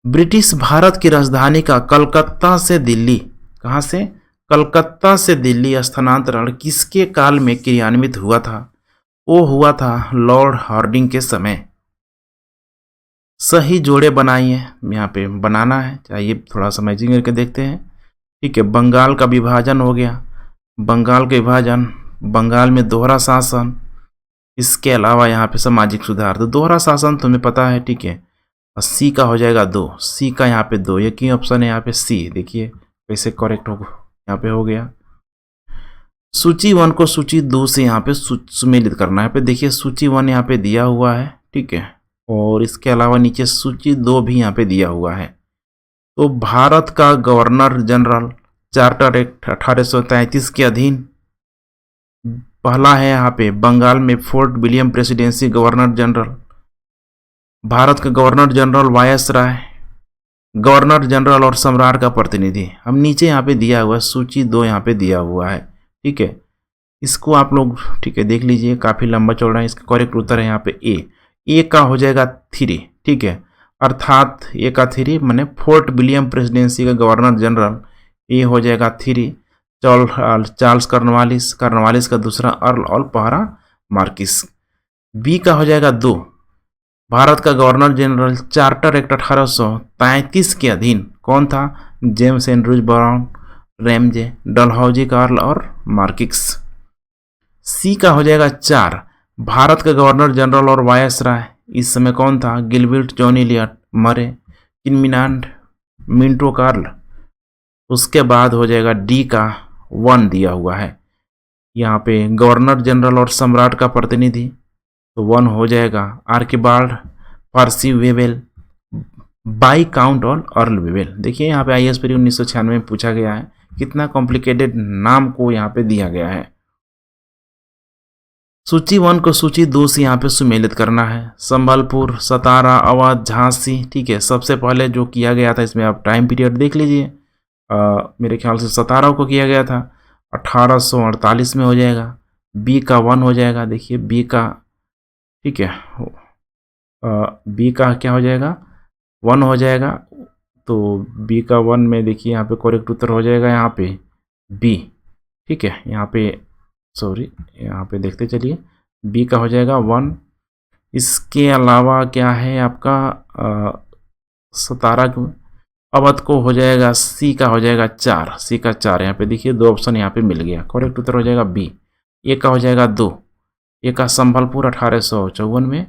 ब्रिटिश भारत की राजधानी का कलकत्ता से दिल्ली, कहाँ से? कलकत्ता से दिल्ली स्थानांतरण किसके काल में क्रियान्वित हुआ था? वो हुआ था लॉर्ड हार्डिंग के समय। सही जोड़े बनाइए, यहाँ पे बनाना है, चाहिए थोड़ा सा मैचिंग करके देखते हैं। ठीक है, बंगाल का विभाजन हो गया, बंगाल का विभाजन, बंगाल में दोहरा शासन, इसके अलावा यहाँ पे सामाजिक सुधार। तो दोहरा शासन तुम्हें पता है, ठीक है, और सी का हो जाएगा 2, सी का यहाँ पे 2, एक ही ऑप्शन है यहाँ पे सी। देखिए कैसे करेक्ट हो, यहाँ पे हो गया। सूची 1 को सूची 2 से यहाँ पे सुमेलित करना है। पे देखिए सूची 1 यहाँ पे दिया हुआ है, ठीक है, और इसके अलावा नीचे सूची 2 भी यहाँ पे दिया हुआ है। तो भारत का गवर्नर जनरल चार्टर एक्ट 1833 के अधीन पहला है यहाँ पे बंगाल में Fort William presidency governor general, Bharat का governor general viceroy, governor general और सम्राट का प्रतिनिधि। हम नीचे यहाँ पे दिया हुआ है, सूची 2 यहाँ पे दिया हुआ है, ठीक है। इसको आप लोग ठीक है देख लीजिए, काफ़ी लंबा चौड़ा है। इसका करेक्ट उत्तर है यहाँ पे ए का हो जाएगा 3, ठीक है। अर्थात ए का 3 मैंने फोर्ट विलियम प्रेसिडेंसी का गवर्नर जनरल, ए हो जाएगा 3। चार्ल्स कार्नवालिस का दूसरा अर्ल और पहला मार्किस। बी का हो जाएगा 2, भारत का गवर्नर जनरल चार्टर एक्ट 1833 के अधीन कौन था? James Andrews Brown, Ramsay, Dalhousie Carl और मार्किस। सी का हो जाएगा 4, भारत का गवर्नर जनरल और वायसराय इस समय कौन था? गिलबर्ट जॉन एलियट, मरे, किनमिनांड, मिंटो कार्ल। उसके बाद हो जाएगा डी का 1 दिया हुआ है यहाँ पे, गवर्नर जनरल और सम्राट का प्रतिनिधि, तो 1 हो जाएगा Archibald pursed Wavell, by count और अर्ल वेवेल। देखिए यहाँ पे IAS परी 1996 में पूछा गया है, कितना कॉम्प्लिकेटेड नाम को यहाँ पे दिया गया है। सूची 1 को सूची 2 से यहाँ पे सुमेलित करना है। संबलपुर, सतारा, अवध, झांसी, ठीक है। सबसे पहले जो किया गया था, इसमें आप टाइम पीरियड देख लीजिए, मेरे ख्याल से 17 को किया गया था, 1848 में हो जाएगा। बी का 1 हो जाएगा, देखिए बी का, ठीक है, बी का क्या हो जाएगा? 1 हो जाएगा। तो बी का 1 में देखिए यहाँ पे करेक्ट उत्तर हो जाएगा यहाँ पे बी, ठीक है। यहाँ पे सॉरी, यहाँ पे देखते चलिए, बी का हो जाएगा 1। इसके अलावा क्या है आपका 17 को, अवध को हो जाएगा, सी का हो जाएगा 4, सी का 4। यहाँ पे देखिए 2 ऑप्शन यहाँ पे मिल गया, करेक्ट उत्तर हो जाएगा बी। ए का हो जाएगा 2, ए का संबलपुर 1854 में,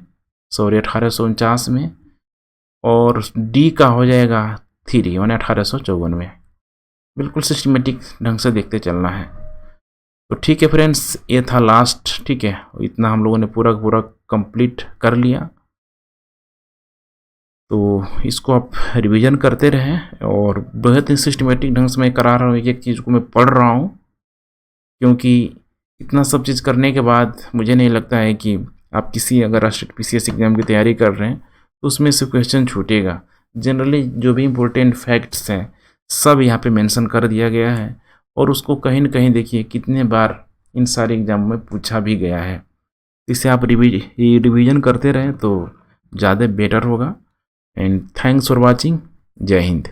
सॉरी 1849 में, और डी का हो जाएगा 3 यानी 1854 में। बिल्कुल सिस्टमेटिक ढंग से देखते चलना है। तो ठीक है फ्रेंड्स, ये था लास्ट, ठीक है। इतना हम लोगों ने पूरा कंप्लीट कर लिया। तो इसको आप रिवीजन करते रहें, और बेहद ही सिस्टमेटिक ढंग से मैं करा रहा हूँ, एक चीज़ को मैं पढ़ रहा हूँ, क्योंकि इतना सब चीज़ करने के बाद मुझे नहीं लगता है कि आप किसी अगर राष्ट्रीय PCS एग्जाम की तैयारी कर रहे हैं तो उसमें से क्वेश्चन छूटेगा। जनरली जो भी इम्पोर्टेंट फैक्ट्स हैं सब यहाँ पे मेंशन कर दिया गया है, और उसको कहीं न कहीं देखिए कितने बार इन सारे एग्जामों में पूछा भी गया है। इसे आप रिवीजन करते रहें तो ज़्यादा बेटर होगा। And thanks for watching. जय हिंद।